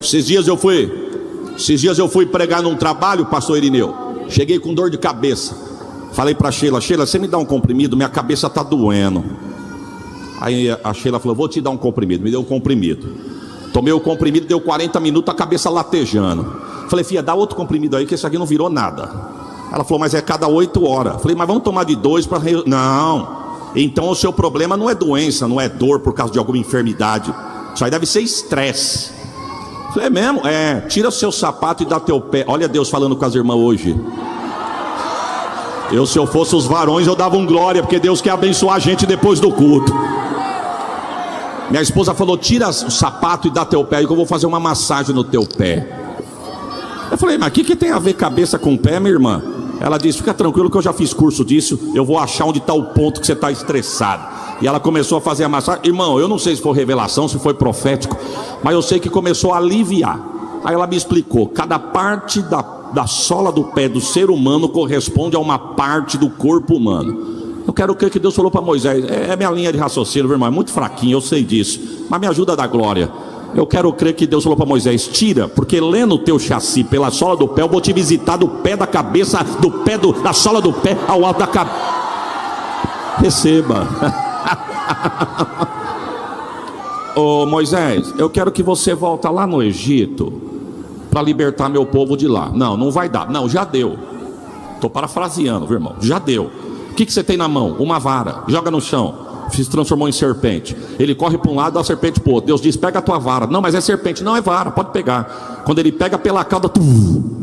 Esses dias eu fui pregar num trabalho, pastor Irineu. Cheguei com dor de cabeça. Falei para Sheila, você me dá um comprimido? Minha cabeça tá doendo. Aí a Sheila falou, vou te dar um comprimido. Me deu um comprimido. Tomei o comprimido, deu 40 minutos, a cabeça latejando. Falei, filha, dá outro comprimido aí, que esse aqui não virou nada. Ela falou, mas é cada 8 horas. Falei, mas vamos tomar de 2 para... Não. Então o seu problema não é doença, não é dor por causa de alguma enfermidade. Isso aí deve ser estresse. Falei, é mesmo? É, tira seu sapato e dá teu pé. Olha Deus falando com as irmãs hoje. Se eu fosse os varões, eu dava um glória, porque Deus quer abençoar a gente depois do culto. Minha esposa falou, tira o sapato e dá teu pé, que eu vou fazer uma massagem no teu pé. Eu falei, mas o que tem a ver cabeça com pé, minha irmã? Ela disse, fica tranquilo que eu já fiz curso disso, eu vou achar onde está o ponto que você está estressado. E ela começou a fazer a massagem. Irmão, eu não sei se foi revelação, se foi profético, mas eu sei que começou a aliviar. Aí ela me explicou, cada parte da sola do pé do ser humano corresponde a uma parte do corpo humano. Eu quero crer que Deus falou para Moisés, é minha linha de raciocínio, meu irmão, é muito fraquinho, eu sei disso, mas me ajuda a dar glória. Eu quero crer que Deus falou para Moisés, tira, porque lendo o teu chassi pela sola do pé, eu vou te visitar do pé da cabeça, do pé da sola do pé ao alto da cabeça. Receba. Ô Moisés, eu quero que você volta lá no Egito para libertar meu povo de lá. Não vai dar. Não, já deu. Estou parafraseando, viu, irmão? Já deu. O que você tem na mão? Uma vara. Joga no chão. Se transformou em serpente. Ele corre para um lado, a serpente para o outro. Deus diz, pega a tua vara. Não, mas é serpente. Não, é vara, pode pegar. Quando ele pega pela cauda,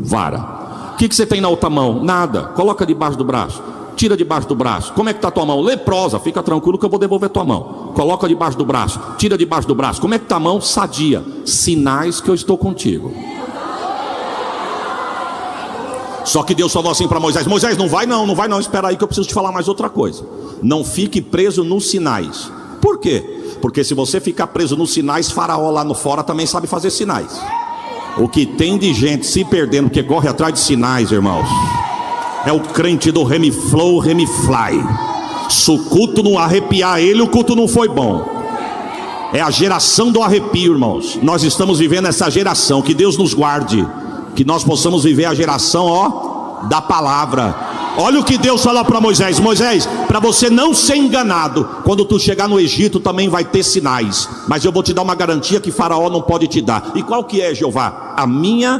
vara. O que você tem na outra mão? Nada. Coloca debaixo do braço. Tira debaixo do braço. Como é que está a tua mão? Leprosa. Fica tranquilo que eu vou devolver tua mão. Coloca debaixo do braço. Tira debaixo do braço. Como é que está a mão? Sadia. Sinais que eu estou contigo. Só que Deus falou assim para Moisés, Moisés, não vai não, espera aí que eu preciso te falar mais outra coisa. Não fique preso nos sinais. Por quê? Porque se você ficar preso nos sinais, Faraó lá no fora também sabe fazer sinais. O que tem de gente se perdendo porque corre atrás de sinais, irmãos, é o crente do remiflow, remifly. Se o culto não arrepiar ele, o culto não foi bom. É a geração do arrepio, irmãos. Nós estamos vivendo essa geração, que Deus nos guarde. Que nós possamos viver a geração, da palavra. Olha o que Deus falou para Moisés. Moisés, para você não ser enganado, quando tu chegar no Egito também vai ter sinais. Mas eu vou te dar uma garantia que Faraó não pode te dar. E qual que é, Jeová? A minha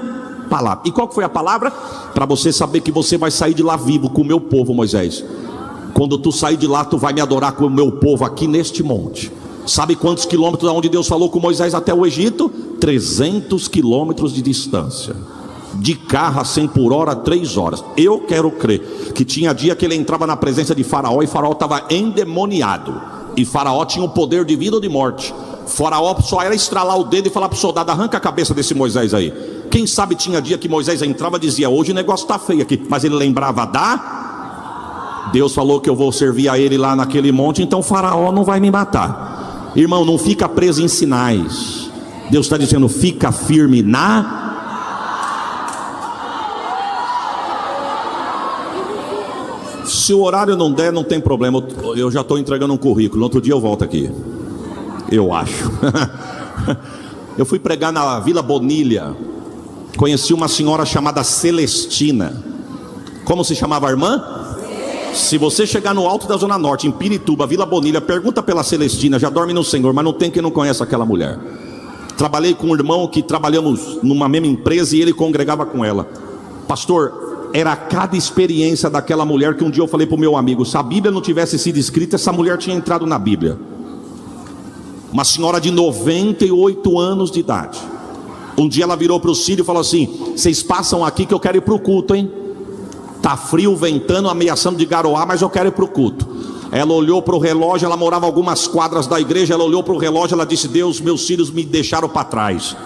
palavra. E qual que foi a palavra? Para você saber que você vai sair de lá vivo com o meu povo, Moisés. Quando tu sair de lá, tu vai me adorar com o meu povo aqui neste monte. Sabe quantos quilômetros da onde Deus falou com Moisés até o Egito? 300 quilômetros de distância. De carro a 100 por hora, 3 horas. Eu quero crer que tinha dia que ele entrava na presença de Faraó e Faraó estava endemoniado. E Faraó tinha o poder de vida ou de morte. Faraó só era estralar o dedo e falar para o soldado, arranca a cabeça desse Moisés aí. Quem sabe tinha dia que Moisés entrava e dizia, hoje o negócio está feio aqui. Mas ele lembrava Deus falou que eu vou servir a ele lá naquele monte, então Faraó não vai me matar. Irmão, não fica preso em sinais. Deus está dizendo, fica firme na... Se o horário não der, não tem problema. Eu já estou entregando um currículo. No outro dia eu volto aqui. Eu acho. Eu fui pregar na Vila Bonilha. Conheci uma senhora chamada Celestina. Como se chamava a irmã? Se você chegar no alto da Zona Norte, em Pirituba, Vila Bonilha, pergunta pela Celestina. Já dorme no Senhor, mas não tem quem não conhece aquela mulher. Trabalhei com um irmão que trabalhamos numa mesma empresa e ele congregava com ela. Pastor, era cada experiência daquela mulher que um dia eu falei para o meu amigo, se a Bíblia não tivesse sido escrita, essa mulher tinha entrado na Bíblia. Uma senhora de 98 anos de idade. Um dia ela virou para o Círio e falou assim, vocês passam aqui que eu quero ir para o culto, hein? Tá frio, ventando, ameaçando de garoar, mas eu quero ir para o culto. Ela olhou para o relógio, ela morava algumas quadras da igreja, ela olhou para o relógio, ela disse, Deus, meus filhos me deixaram para trás,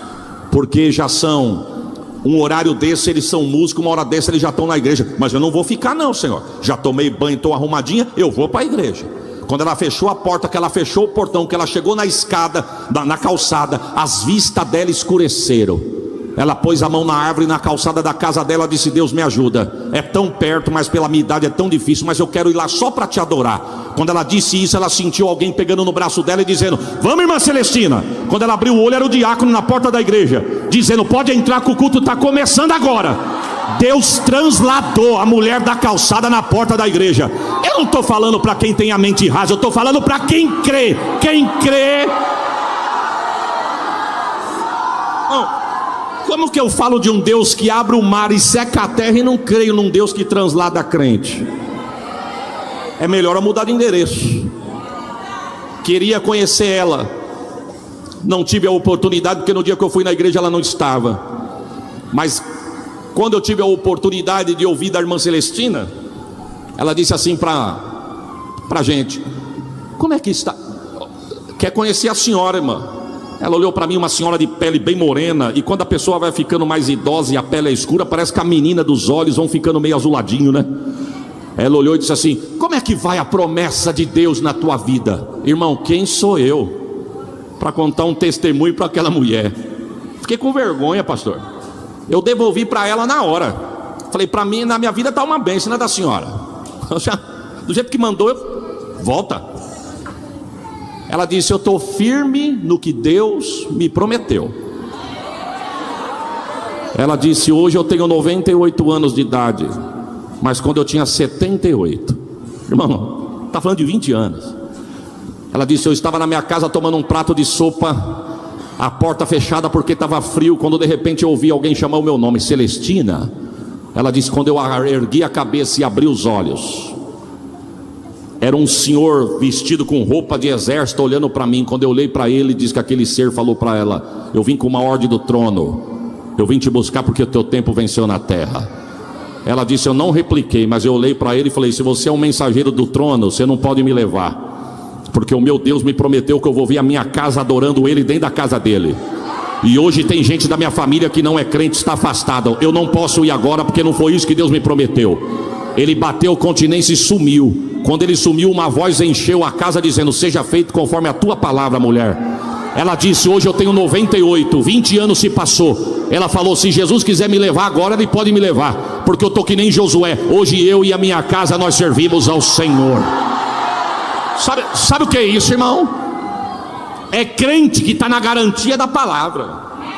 porque já são... Um horário desse eles são músicos, uma hora dessa eles já estão na igreja. Mas eu não vou ficar não, Senhor. Já tomei banho, estou arrumadinha, eu vou para a igreja. Quando ela fechou a porta, que ela fechou o portão, que ela chegou na escada, na calçada, as vistas dela escureceram. Ela pôs a mão na árvore na calçada da casa dela e disse: Deus me ajuda, é tão perto, mas pela minha idade é tão difícil, mas eu quero ir lá só para te adorar. Quando ela disse isso, ela sentiu alguém pegando no braço dela e dizendo: vamos, irmã Celestina. Quando ela abriu o olho, era o diácono na porta da igreja, dizendo: pode entrar que o culto está começando agora. Deus transladou a mulher da calçada na porta da igreja. Eu não estou falando para quem tem a mente rasa, eu estou falando para quem crê. Quem crê. Como que eu falo de um Deus que abre o mar e seca a terra e não creio num Deus que translada a crente? É melhor eu mudar de endereço. Queria conhecer ela, não tive a oportunidade, porque no dia que eu fui na igreja ela não estava. Mas quando eu tive a oportunidade de ouvir da irmã Celestina, ela disse assim para a gente: como é que está? Quer conhecer a senhora, irmã? Ela olhou para mim, uma senhora de pele bem morena, e quando a pessoa vai ficando mais idosa e a pele é escura, parece que a menina dos olhos vão ficando meio azuladinho, né? Ela olhou e disse assim: como é que vai a promessa de Deus na tua vida? Irmão, quem sou eu para contar um testemunho para aquela mulher? Fiquei com vergonha, pastor. Eu devolvi para ela na hora. Falei: para mim, na minha vida está uma bênção, não é da senhora? Do jeito que mandou, volta. Ela disse: eu estou firme no que Deus me prometeu. Ela disse: hoje eu tenho 98 anos de idade, mas quando eu tinha 78, irmão, está falando de 20 anos. Ela disse: eu estava na minha casa tomando um prato de sopa, a porta fechada porque estava frio, quando de repente eu ouvi alguém chamar o meu nome: Celestina. Ela disse: quando eu ergui a cabeça e abri os olhos, era um senhor vestido com roupa de exército olhando para mim. Quando eu olhei para ele, diz que aquele ser falou para ela: eu vim com uma ordem do trono, eu vim te buscar porque o teu tempo venceu na terra. Ela disse: eu não repliquei, mas eu olhei para ele e falei: se você é um mensageiro do trono, você não pode me levar, porque o meu Deus me prometeu que eu vou vir à minha casa adorando ele dentro da casa dele. E hoje tem gente da minha família que não é crente, está afastada. Eu não posso ir agora porque não foi isso que Deus me prometeu. Ele bateu continência e sumiu. Quando ele sumiu, uma voz encheu a casa dizendo: seja feito conforme a tua palavra, mulher. Ela disse: hoje eu tenho 98, 20 anos se passou. Ela falou: se Jesus quiser me levar agora, ele pode me levar, porque eu estou que nem Josué. Hoje eu e a minha casa nós servimos ao Senhor. Sabe o que é isso, irmão? É crente que está na garantia da palavra.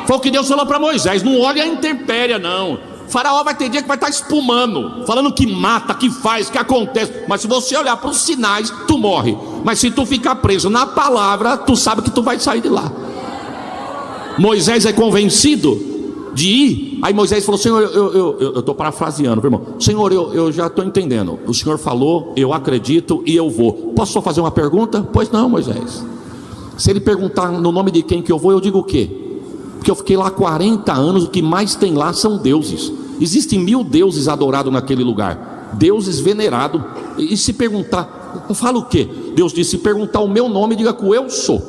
Foi o que Deus falou para Moisés: não olhe a intempéria, não. Faraó vai ter dia que vai estar espumando, falando que mata, que faz, que acontece. Mas se você olhar para os sinais, tu morre. Mas se tu ficar preso na palavra, tu sabe que tu vai sair de lá. Moisés é convencido de ir. Aí Moisés falou: Senhor, eu estou parafraseando, irmão. Senhor, eu já estou entendendo. O Senhor falou, eu acredito e eu vou. Posso só fazer uma pergunta? Pois não, Moisés. Se ele perguntar no nome de quem que eu vou, eu digo o quê? Porque eu fiquei lá 40 anos, o que mais tem lá são deuses. Existem 1000 deuses adorados naquele lugar, deuses venerados. E se perguntar, eu falo o quê? Deus disse: se perguntar o meu nome, diga que eu sou.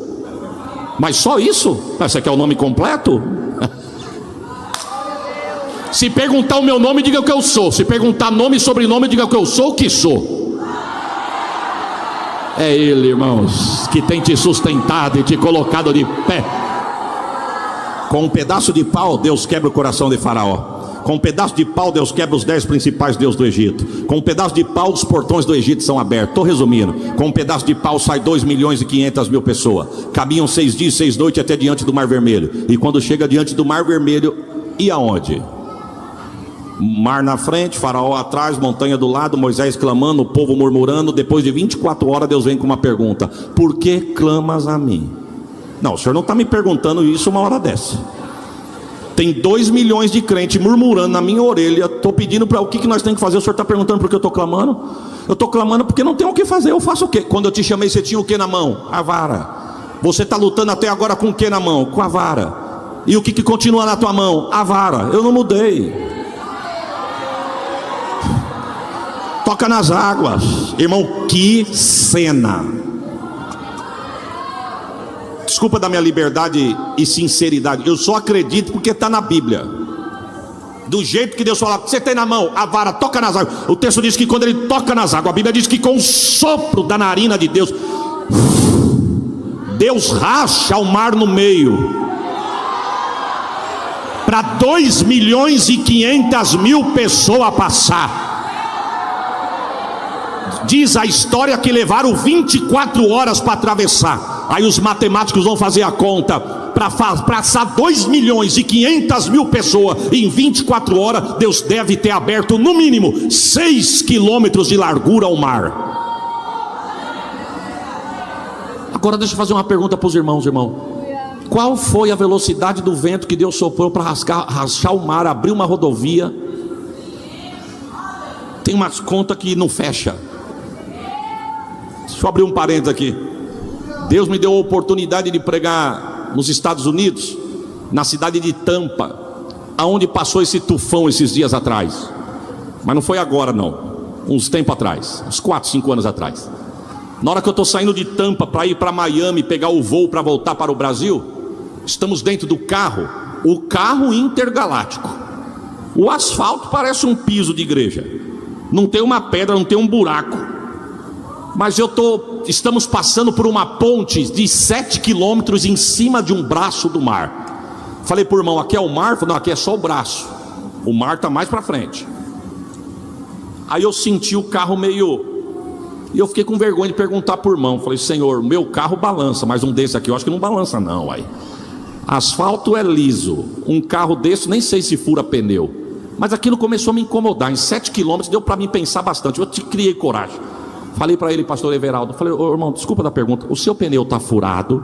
Mas só isso? Você quer o nome completo? Se perguntar o meu nome, diga que eu sou. Se perguntar nome e sobrenome, diga que eu sou o que sou. É Ele, irmãos, que tem te sustentado e te colocado de pé. Com um pedaço de pau, Deus quebra o coração de Faraó. Com um pedaço de pau, Deus quebra os 10 principais deuses do Egito. Com um pedaço de pau, os portões do Egito são abertos. Estou resumindo. Com um pedaço de pau sai 2.500.000 pessoas. Caminham 6 dias, 6 noites até diante do Mar Vermelho. E quando chega diante do Mar Vermelho, e aonde? Mar na frente, Faraó atrás, montanha do lado, Moisés clamando, o povo murmurando. Depois de 24 horas, Deus vem com uma pergunta: por que clamas a mim? Não, o senhor não está me perguntando isso uma hora dessa. Tem 2 milhões de crentes murmurando na minha orelha. Estou pedindo para o que nós temos que fazer. O senhor está perguntando por que eu estou clamando? Eu estou clamando porque não tenho o que fazer. Eu faço o quê? Quando eu te chamei, você tinha o que na mão? A vara. Você está lutando até agora com o que na mão? Com a vara. E o que continua na tua mão? A vara. Eu não mudei. Toca nas águas. Irmão, que cena. Desculpa da minha liberdade e sinceridade. Eu só acredito porque está na Bíblia. Do jeito que Deus fala: você tem na mão a vara, toca nas águas. O texto diz que quando ele toca nas águas, a Bíblia diz que com o sopro da narina de Deus, Deus racha o mar no meio. para 2.500.000 pessoas passar. Diz a história que levaram 24 horas para atravessar. Aí os matemáticos vão fazer a conta. Para passar 2.500.000 pessoas em 24 horas, Deus deve ter aberto no mínimo 6 quilômetros de largura ao mar. Agora deixa eu fazer uma pergunta para os irmãos, irmão. Qual foi a velocidade do vento que Deus soprou para rachar o mar, abrir uma rodovia? Tem umas contas que não fecha. Deixa eu abrir um parênteses aqui. Deus me deu a oportunidade de pregar nos Estados Unidos, na cidade de Tampa, aonde passou esse tufão esses dias atrás. Mas não foi agora não, uns tempo atrás, uns 4, 5 anos atrás. Na hora que eu estou saindo de Tampa para ir para Miami, pegar o voo para voltar para o Brasil, estamos dentro do carro, o carro intergaláctico. O asfalto parece um piso de igreja, não tem uma pedra, não tem um buraco. Mas estamos passando por uma ponte de 7 quilômetros em cima de um braço do mar. Falei para o irmão, aqui é o mar? Falei, não, aqui é só o braço, o mar está mais para frente. Aí eu senti o carro meio... E eu fiquei com vergonha de perguntar para o irmão. Falei, Senhor, meu carro balança, mas um desse aqui eu acho que não balança não. Aí. Asfalto é liso, um carro desse nem sei se fura pneu. Mas aquilo começou a me incomodar. Em 7 quilômetros deu para mim pensar bastante. Eu criei coragem. Falei para ele, pastor Everaldo, falei, ô, irmão, desculpa da pergunta, o seu pneu está furado?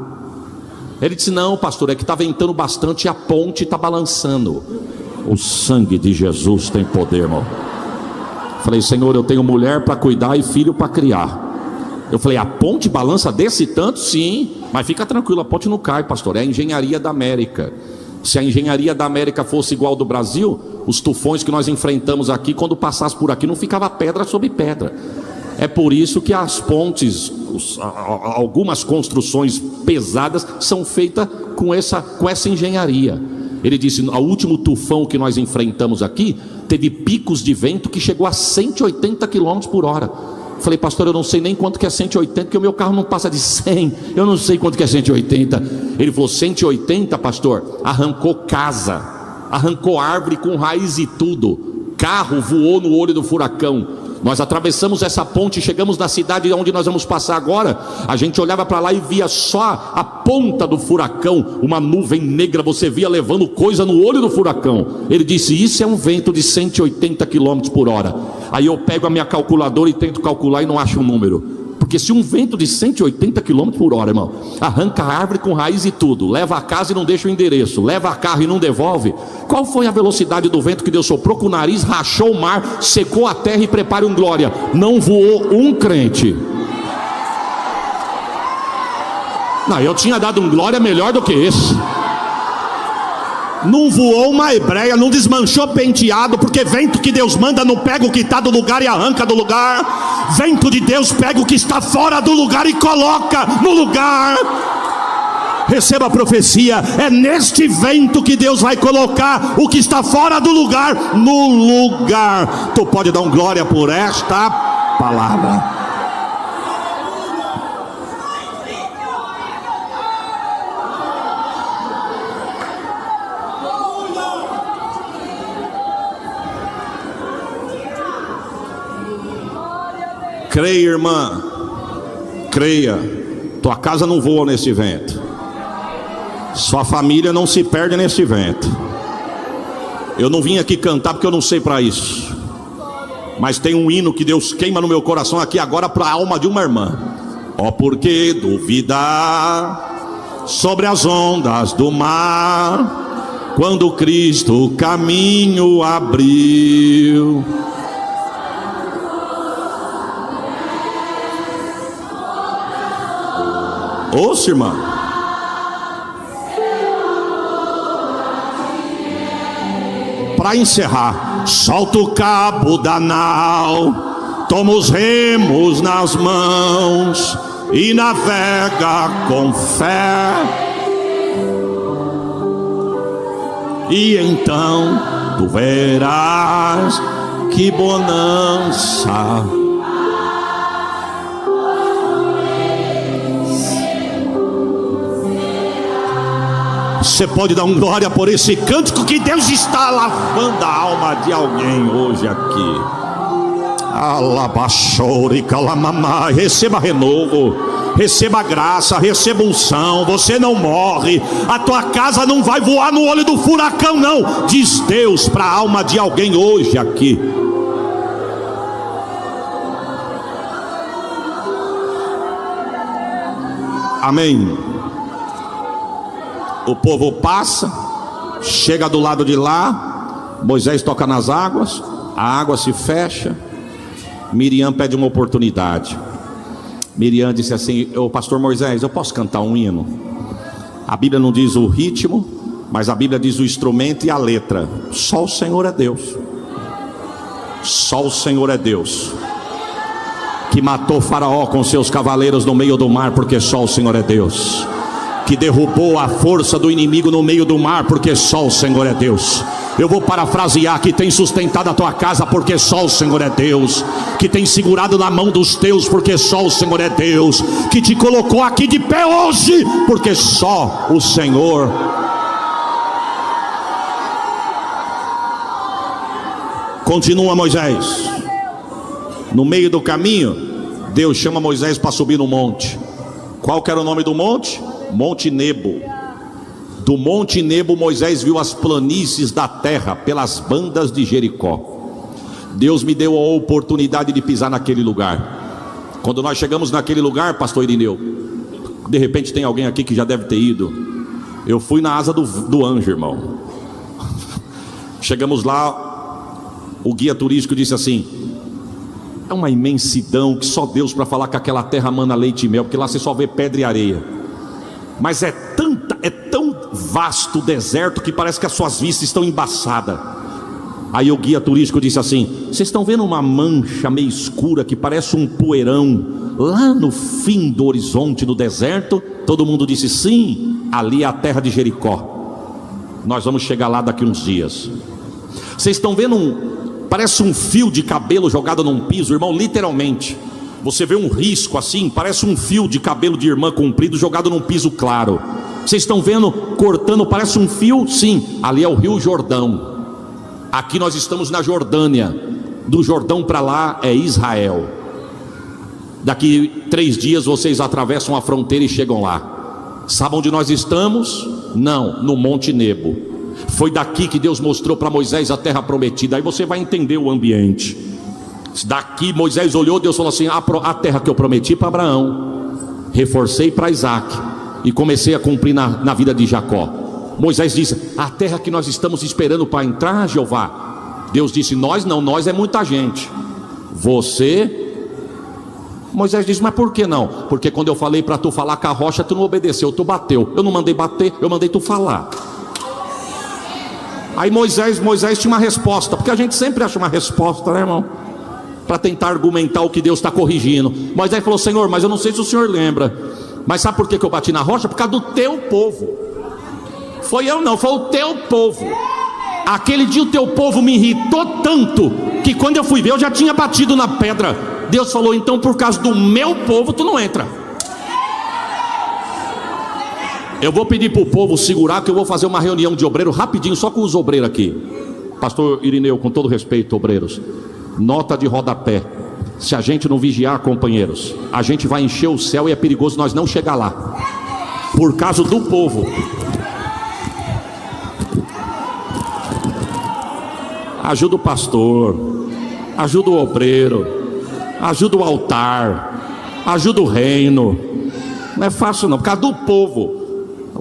Ele disse, não pastor, é que está ventando bastante e a ponte está balançando. O sangue de Jesus tem poder, irmão. Falei, Senhor, eu tenho mulher para cuidar e filho para criar. Eu falei, a ponte balança desse tanto? Sim, mas fica tranquilo, a ponte não cai, pastor, é a engenharia da América. Se a engenharia da América fosse igual ao do Brasil, os tufões que nós enfrentamos aqui, quando passasse por aqui, não ficava pedra sobre pedra. É por isso que as pontes, algumas construções pesadas são feitas com essa engenharia. Ele disse, o último tufão que nós enfrentamos aqui teve picos de vento que chegou a 180 km por hora. Falei, pastor, eu não sei nem quanto que é 180, porque o meu carro não passa de 100. Eu não sei quanto que é 180. Ele falou, 180, pastor, arrancou casa, arrancou árvore com raiz e tudo. Carro voou no olho do furacão. Nós atravessamos essa ponte, chegamos na cidade onde nós vamos passar agora. A gente olhava para lá e via só a ponta do furacão, uma nuvem negra, você via levando coisa no olho do furacão. Ele disse, isso é um vento de 180 km por hora. Aí eu pego a minha calculadora e tento calcular e não acho um número. Porque se um vento de 180 km por hora, irmão, arranca a árvore com raiz e tudo, leva a casa e não deixa o endereço, leva a carro e não devolve, qual foi a velocidade do vento que Deus soprou com o nariz, rachou o mar, secou a terra e prepare um glória? Não voou um crente. Não, eu tinha dado um glória melhor do que esse. Não voou uma hebreia, não desmanchou penteado, porque vento que Deus manda não pega o que está do lugar e arranca do lugar. Vento de Deus pega o que está fora do lugar e coloca no lugar. Receba a profecia, é neste vento que Deus vai colocar o que está fora do lugar no lugar. Tu pode dar um glória por esta palavra. Creia, irmã, creia, tua casa não voa nesse vento, sua família não se perde nesse vento. Eu não vim aqui cantar porque eu não sei para isso, mas tem um hino que Deus queima no meu coração aqui agora para a alma de uma irmã. Ó, por que duvidar sobre as ondas do mar, quando Cristo o caminho abriu? Ouça, irmã. Para encerrar, solta o cabo da nau, toma os remos nas mãos e navega com fé. E então tu verás que bonança. Você pode dar um glória por esse cântico que Deus está lavando a alma de alguém hoje aqui. Alabaxore calamamai. Receba renovo, receba graça, receba unção. Você não morre, a tua casa não vai voar no olho do furacão, não. Diz Deus para a alma de alguém hoje aqui. Amém. O povo passa, chega do lado de lá. Moisés toca nas águas, a água se fecha. Miriam pede uma oportunidade. Miriam disse assim: ô pastor Moisés, eu posso cantar um hino? A Bíblia não diz o ritmo, mas a Bíblia diz o instrumento e a letra. Só o Senhor é Deus. Só o Senhor é Deus, que matou Faraó com seus cavaleiros no meio do mar, porque só o Senhor é Deus. Que derrubou a força do inimigo no meio do mar, porque só o Senhor é Deus. Eu vou parafrasear: que tem sustentado a tua casa, porque só o Senhor é Deus. Que tem segurado na mão dos teus, porque só o Senhor é Deus. Que te colocou aqui de pé hoje, porque só o Senhor. Continua Moisés. No meio do caminho, Deus chama Moisés para subir no monte. Qual que era o nome do monte? Monte Nebo. Do Monte Nebo, Moisés viu as planícies da terra pelas bandas de Jericó. Deus me deu a oportunidade de pisar naquele lugar. Quando nós chegamos naquele lugar, pastor Irineu, de repente tem alguém aqui que já deve ter ido. Eu fui na asa do anjo, irmão. Chegamos lá, o guia turístico disse assim: é uma imensidão que só Deus para falar que aquela terra mana leite e mel, porque lá você só vê pedra e areia. Mas é tão vasto o deserto que parece que as suas vistas estão embaçadas. Aí o guia turístico disse assim: vocês estão vendo uma mancha meio escura que parece um poeirão lá no fim do horizonte do deserto? Todo mundo disse sim, ali é a terra de Jericó. Nós vamos chegar lá daqui uns dias. Vocês estão vendo parece um fio de cabelo jogado num piso, irmão, literalmente. Você vê um risco assim, parece um fio de cabelo de irmã comprido jogado num piso claro. Vocês estão vendo cortando, parece um fio? Sim, ali é o Rio Jordão. Aqui nós estamos na Jordânia. Do Jordão para lá é Israel. Daqui 3 dias vocês atravessam a fronteira e chegam lá. Sabe onde nós estamos? Não, no Monte Nebo. Foi daqui que Deus mostrou para Moisés a terra prometida. Aí você vai entender o ambiente. Daqui Moisés olhou, Deus falou assim: a terra que eu prometi para Abraão, reforcei para Isaac e comecei a cumprir na vida de Jacó. Moisés disse: a terra que nós estamos esperando para entrar, Jeová. Deus disse: nós não, nós é muita gente. Você. Moisés disse: mas por que não? Porque quando eu falei para tu falar com a rocha, tu não obedeceu, tu bateu. Eu não mandei bater, eu mandei tu falar. Aí Moisés tinha uma resposta, porque a gente sempre acha uma resposta, né, irmão? Para tentar argumentar o que Deus está corrigindo. Moisés falou: Senhor, mas eu não sei se o Senhor lembra, mas sabe por que eu bati na rocha? Por causa do teu povo. Foi eu não, foi o teu povo. Aquele dia o teu povo me irritou tanto, que quando eu fui ver eu já tinha batido na pedra. Deus falou: então por causa do meu povo tu não entra. Eu vou pedir para o povo segurar, que eu vou fazer uma reunião de obreiro rapidinho, só com os obreiros aqui. Pastor Irineu, com todo respeito, obreiros, nota de rodapé: se a gente não vigiar, companheiros, a gente vai encher o céu e é perigoso nós não chegar lá, por causa do povo. Ajuda o pastor, ajuda o obreiro, ajuda o altar, ajuda o reino. Não é fácil não, por causa do povo.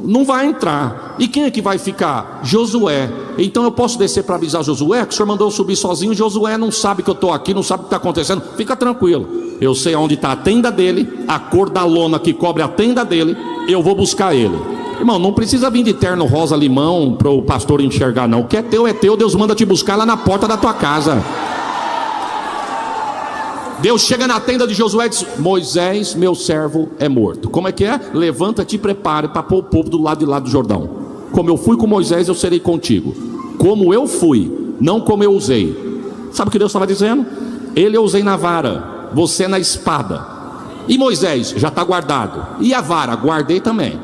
Não vai entrar. E quem é que vai ficar? Josué. Então eu posso descer para avisar Josué que o senhor mandou eu subir sozinho. Josué não sabe que eu estou aqui, não sabe o que está acontecendo. Fica tranquilo, eu sei onde está a tenda dele, a cor da lona que cobre a tenda dele. Eu vou buscar ele. Irmão, não precisa vir de terno rosa limão para o pastor enxergar não. O que é teu, Deus manda te buscar lá na porta da tua casa. Deus chega na tenda de Josué e diz: Moisés, meu servo, é morto. Como é que é? Levanta-te e prepare para pôr o povo do lado de lá do Jordão. Como eu fui com Moisés, eu serei contigo. Como eu fui, não como eu usei. Sabe o que Deus estava dizendo? Ele eu usei na vara, você na espada. E Moisés já está guardado. E a vara, guardei também.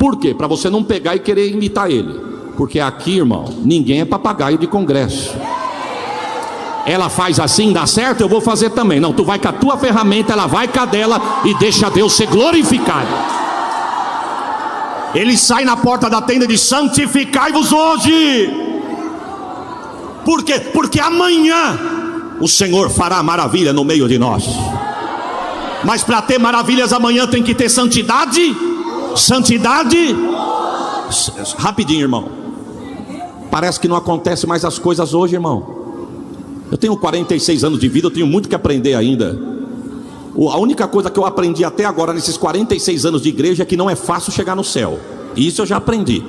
Por quê? Para você não pegar e querer imitar ele. Porque aqui, irmão, ninguém é papagaio de congresso. Ela faz assim, dá certo, eu vou fazer também. Não, tu vai com a tua ferramenta, ela vai com a dela, e deixa Deus ser glorificado. Ele sai na porta da tenda e diz: santificai-vos hoje. Por quê? Porque amanhã o Senhor fará maravilha no meio de nós. Mas para ter maravilhas amanhã tem que ter santidade. Santidade. Rapidinho, irmão. Parece que não acontece mais as coisas hoje, irmão. Eu tenho 46 anos de vida, eu tenho muito que aprender ainda. A única coisa que eu aprendi até agora nesses 46 anos de igreja é que não é fácil chegar no céu. Isso eu já aprendi.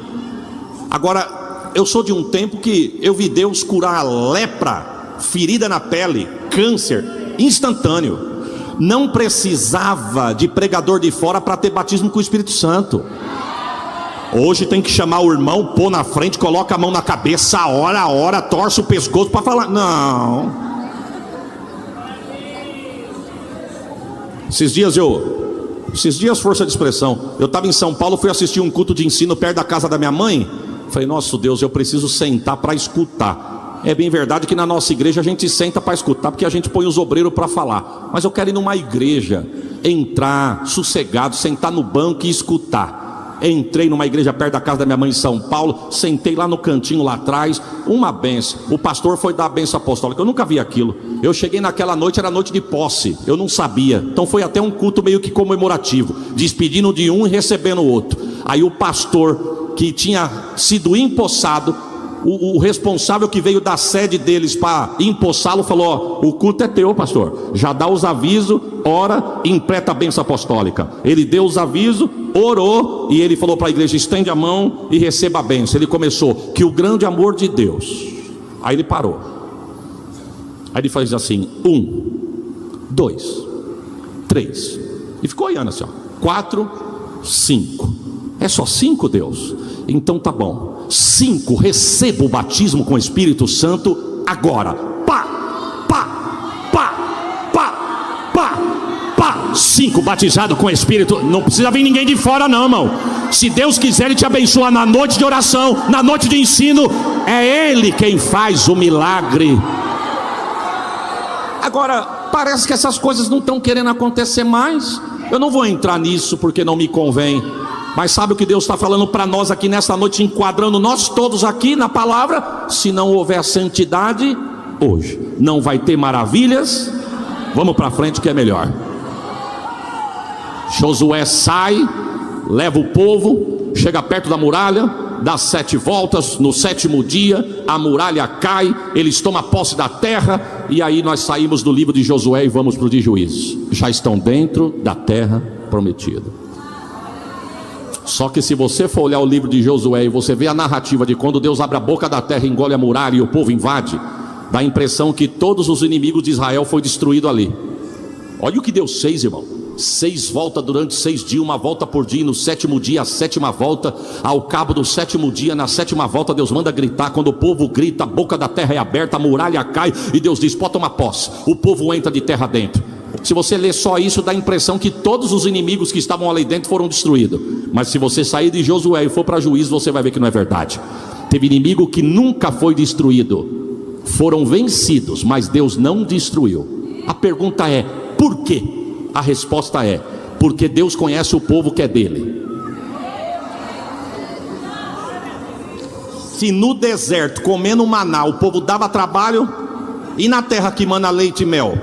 Agora, eu sou de um tempo que eu vi Deus curar lepra, ferida na pele, câncer, instantâneo. Não precisava de pregador de fora para ter batismo com o Espírito Santo. Hoje tem que chamar o irmão, pôr na frente, coloca a mão na cabeça, a hora, torce o pescoço para falar. Não. Esses dias, força de expressão, eu estava em São Paulo, fui assistir um culto de ensino perto da casa da minha mãe. Falei: nossa Deus, eu preciso sentar para escutar. É bem verdade que na nossa igreja a gente senta para escutar, porque a gente põe os obreiros para falar. Mas eu quero ir numa igreja, entrar sossegado, sentar no banco e escutar. Entrei numa igreja perto da casa da minha mãe em São Paulo, sentei lá no cantinho lá atrás, uma benção. O pastor foi dar a benção apostólica, eu nunca vi aquilo. Eu cheguei naquela noite, era noite de posse, eu não sabia. Então foi até um culto meio que comemorativo, despedindo de um e recebendo o outro. Aí o pastor, que tinha sido empossado, o responsável que veio da sede deles para empossá-lo, falou: ó, o culto é teu, pastor. Já dá os avisos, ora, impleta a bênção apostólica. Ele deu os avisos, orou, e ele falou para a igreja: estende a mão e receba a bênção. Ele começou: que o grande amor de Deus. Aí ele parou. Aí ele fez assim: 1, 2, 3. E ficou olhando assim, ó. 4, 5. É só 5, Deus? Então tá bom. 5, receba o batismo com o Espírito Santo agora. Pá, pá, pá, pá, pá, pá. 5 batizado com o Espírito. Não precisa vir ninguém de fora não, irmão. Se Deus quiser, Ele te abençoa na noite de oração, na noite de ensino. É Ele quem faz o milagre. Agora, parece que essas coisas não estão querendo acontecer mais. Eu não vou entrar nisso porque não me convém. Mas sabe o que Deus está falando para nós aqui nessa noite, enquadrando nós todos aqui na palavra? Se não houver santidade hoje, não vai ter maravilhas. Vamos para frente que é melhor. Josué sai, leva o povo, chega perto da muralha, dá 7 voltas. No 7º dia a muralha cai, eles tomam posse da terra. E aí nós saímos do livro de Josué e vamos para o de Juízes. Já estão dentro da terra prometida. Só que se você for olhar o livro de Josué e você vê a narrativa de quando Deus abre a boca da terra, engole a muralha e o povo invade, dá a impressão que todos os inimigos de Israel foram destruídos ali. Olha o que Deus fez, irmão. 6 voltas durante 6 dias, uma volta por dia. No 7º dia a 7ª volta. Ao cabo do 7º dia, na 7ª volta, Deus manda gritar. Quando o povo grita, a boca da terra é aberta, a muralha cai e Deus diz: pode tomar posse. O povo entra de terra dentro. Se você ler só isso, dá a impressão que todos os inimigos que estavam ali dentro foram destruídos. Mas se você sair de Josué e for para Juízes, você vai ver que não é verdade. Teve inimigo que nunca foi destruído, foram vencidos, mas Deus não destruiu. A pergunta é: por quê? A resposta é: porque Deus conhece o povo que é dele. Se no deserto, comendo maná, o povo dava trabalho, e na terra que mana leite e mel?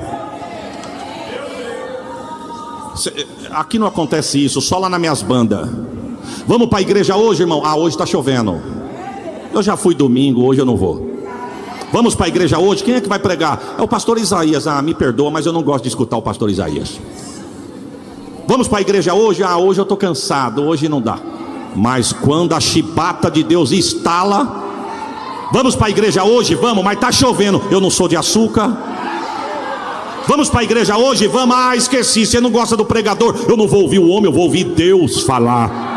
Aqui não acontece isso, só lá nas minhas bandas. Vamos para a igreja hoje, irmão? Ah, hoje está chovendo. Eu já fui domingo, hoje eu não vou. Vamos para a igreja hoje? Quem é que vai pregar? É o pastor Isaías. Ah, me perdoa, mas eu não gosto de escutar o pastor Isaías. Vamos para a igreja hoje? Ah, hoje eu estou cansado, hoje não dá. Mas quando a chibata de Deus estala, vamos para a igreja hoje? Vamos, mas está chovendo. Eu não sou de açúcar. Vamos para a igreja hoje? Vamos. Ah, esqueci, você não gosta do pregador. Eu não vou ouvir o homem, eu vou ouvir Deus falar.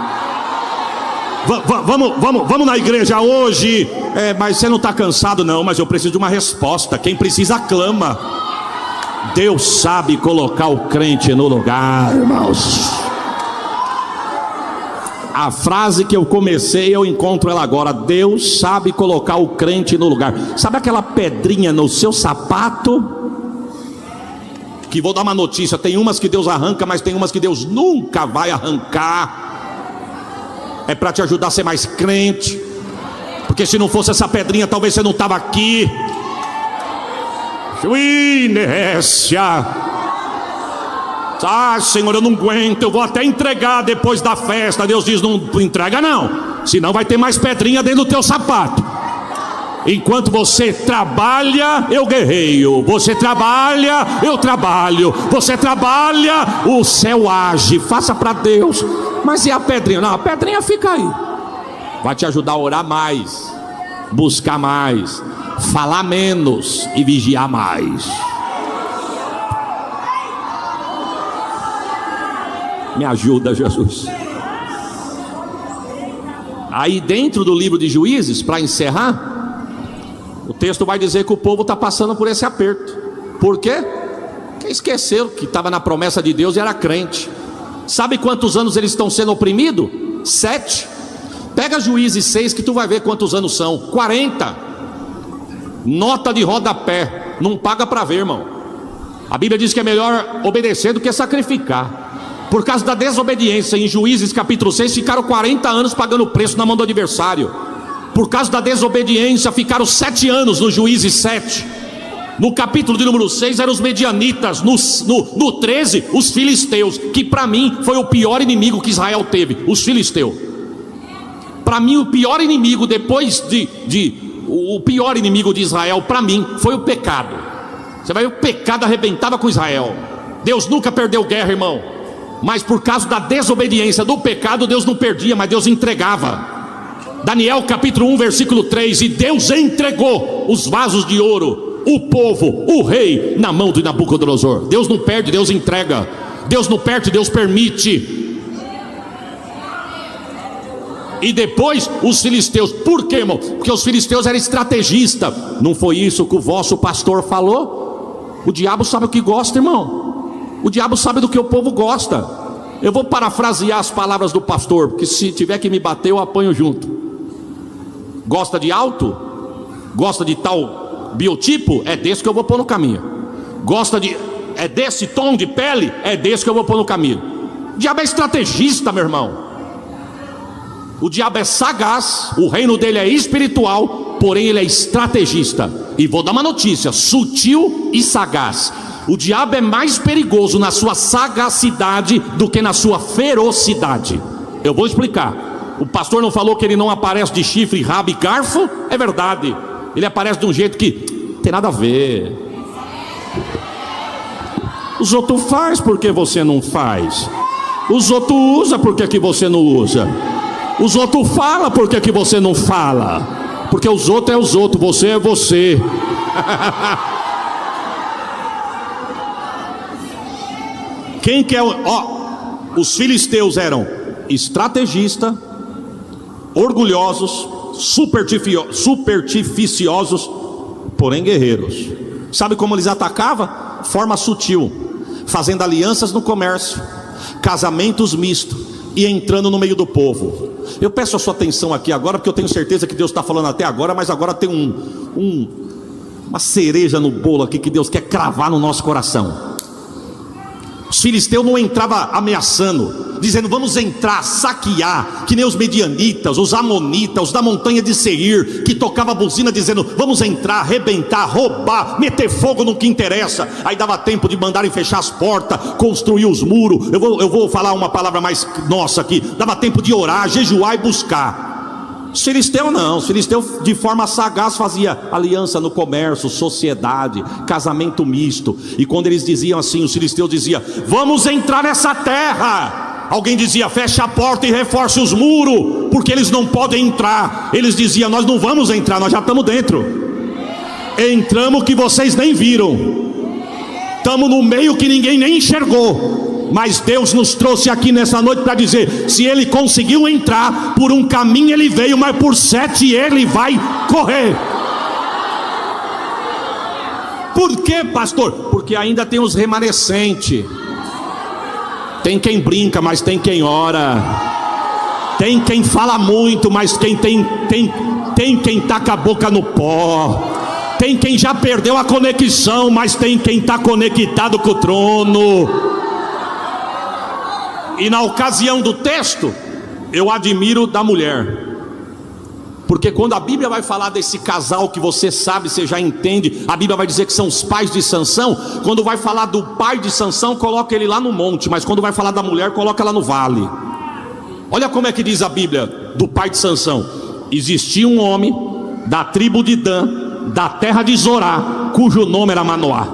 Vamos na igreja hoje. Mas você não está cansado? Não, mas eu preciso de uma resposta. Quem precisa clama. Deus sabe colocar o crente no lugar, irmãos. A frase que eu comecei, eu encontro ela agora: Deus sabe colocar o crente no lugar. Sabe aquela pedrinha no seu sapato? Que vou dar uma notícia: tem umas que Deus arranca, mas tem umas que Deus nunca vai arrancar. É para te ajudar a ser mais crente. Porque se não fosse essa pedrinha, talvez você não estava aqui. Inércia. Ah, Senhor, eu não aguento, eu vou até entregar depois da festa. Deus diz: não entrega não, senão vai ter mais pedrinha dentro do teu sapato. Enquanto você trabalha, eu guerreio. Você trabalha, eu trabalho. Você trabalha, o céu age. Faça para Deus. Mas e a pedrinha? Não, a pedrinha fica aí. Vai te ajudar a orar mais, buscar mais, falar menos e vigiar mais. Me ajuda, Jesus. Aí dentro do livro de Juízes, para encerrar, o texto vai dizer que o povo está passando por esse aperto. Por quê? Porque esqueceram que estava na promessa de Deus e era crente. Sabe quantos anos eles estão sendo oprimidos? 7. Pega Juízes 6 que tu vai ver quantos anos são. 40. Nota de rodapé. Não paga para ver, irmão. A Bíblia diz que é melhor obedecer do que sacrificar. Por causa da desobediência, em Juízes capítulo 6, ficaram 40 anos pagando preço na mão do adversário. Por causa da desobediência, ficaram 7 anos no Juízes 7. No capítulo de número 6 eram os medianitas. No 13, os filisteus, que para mim foi o pior inimigo que Israel teve. Os filisteus. Para mim o pior inimigo depois o pior inimigo de Israel para mim foi o pecado. Você vai ver, o pecado arrebentava com Israel. Deus nunca perdeu guerra, irmão. Mas por causa da desobediência, do pecado, Deus não perdia, mas Deus entregava. Daniel capítulo 1 versículo 3: e Deus entregou os vasos de ouro, o povo, o rei, na mão de Nabucodonosor. Deus não perde, Deus entrega. Deus não perde, Deus permite. E depois os filisteus. Por quê, irmão? Porque os filisteus eram estrategistas. Não foi isso que o vosso pastor falou? O diabo sabe o que gosta, irmão. O diabo sabe do que o povo gosta. Eu vou parafrasear as palavras do pastor, porque se tiver que me bater, eu apanho junto. Gosta de alto? Gosta de tal biotipo? É desse que eu vou pôr no caminho. Gosta de... é desse tom de pele? É desse que eu vou pôr no caminho. O diabo é estrategista, meu irmão. O diabo é sagaz. O reino dele é espiritual, porém ele é estrategista. E vou dar uma notícia: sutil e sagaz. O diabo é mais perigoso na sua sagacidade do que na sua ferocidade. Eu vou explicar. O pastor não falou que ele não aparece de chifre, rabo e garfo? É verdade. Ele aparece de um jeito que não tem nada a ver. Os outros faz, por que você não faz? Os outros usa, por que você não usa? Os outros fala, por que você não fala? Porque os outros é os outros, você é você. Quem quer? Os filisteus eram estrategistas, orgulhosos, supersticiosos, porém guerreiros. Sabe como eles atacavam? Forma sutil, fazendo alianças no comércio, casamentos mistos e entrando no meio do povo. Eu peço a sua atenção aqui agora, porque eu tenho certeza que Deus está falando até agora, mas agora tem uma cereja no bolo aqui que Deus quer cravar no nosso coração. Os filisteus não entravam ameaçando, dizendo vamos entrar, saquear, que nem os medianitas, os amonitas, os da montanha de Seir, que tocava a buzina dizendo vamos entrar, arrebentar, roubar, meter fogo no que interessa. Aí dava tempo de mandarem fechar as portas, construir os muros. Eu vou falar uma palavra mais nossa aqui. Dava tempo de orar, jejuar e buscar. Os filisteus não, os filisteus de forma sagaz fazia aliança no comércio, sociedade, casamento misto. E quando eles diziam assim, os filisteus diziam vamos entrar nessa terra, alguém dizia fecha a porta e reforce os muros, porque eles não podem entrar. Eles diziam nós não vamos entrar, nós já estamos dentro. Entramos que vocês nem viram, estamos no meio que ninguém nem enxergou. Mas Deus nos trouxe aqui nessa noite para dizer, se ele conseguiu entrar, por um caminho ele veio, mas por 7 ele vai correr. Por quê, pastor? Porque ainda tem os remanescentes. Tem quem brinca, mas tem quem ora. Tem quem fala muito, mas tem quem tá com a boca no pó. Tem quem já perdeu a conexão, mas tem quem está conectado com o trono. E na ocasião do texto, eu admiro da mulher, porque quando a Bíblia vai falar desse casal que você sabe, você já entende, a Bíblia vai dizer que são os pais de Sansão. Quando vai falar do pai de Sansão, coloca ele lá no monte, mas quando vai falar da mulher, coloca ela no vale. Olha como é que diz a Bíblia do pai de Sansão: existia um homem da tribo de Dan, da terra de Zorá, cujo nome era Manoá,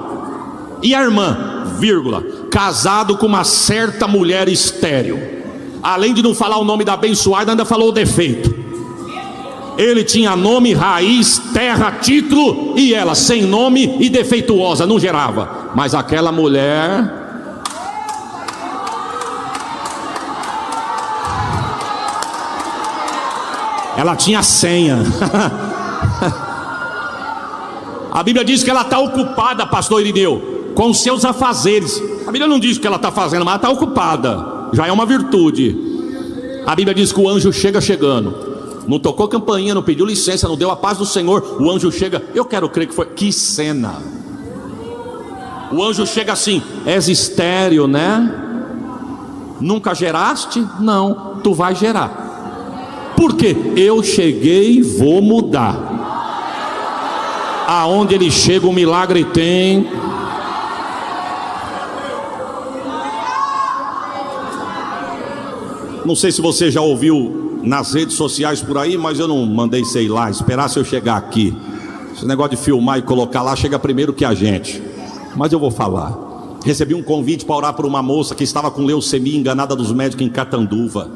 e a irmã, vírgula, casado com uma certa mulher estéril. Além de não falar o nome da abençoada, ainda falou o defeito. Ele tinha nome, raiz, terra, título, e ela sem nome e defeituosa, não gerava. Mas aquela mulher, ela tinha senha. A Bíblia diz que ela está ocupada, pastor Irineu, com os seus afazeres. A Bíblia não diz o que ela está fazendo, mas ela está ocupada. Já é uma virtude. A Bíblia diz que o anjo chega chegando. Não tocou campainha, não pediu licença, não deu a paz do Senhor. O anjo chega, eu quero crer que foi. Que cena! O anjo chega assim: és estéril, né? Nunca geraste? Não, tu vai gerar. Por quê? Eu cheguei e vou mudar. Aonde ele chega, o milagre tem. Não sei se você já ouviu nas redes sociais por aí, mas eu não mandei, sei lá, esperar se eu chegar aqui. Esse negócio de filmar e colocar lá chega primeiro que a gente. Mas eu vou falar. Recebi um convite para orar por uma moça que estava com leucemia, enganada dos médicos em Catanduva.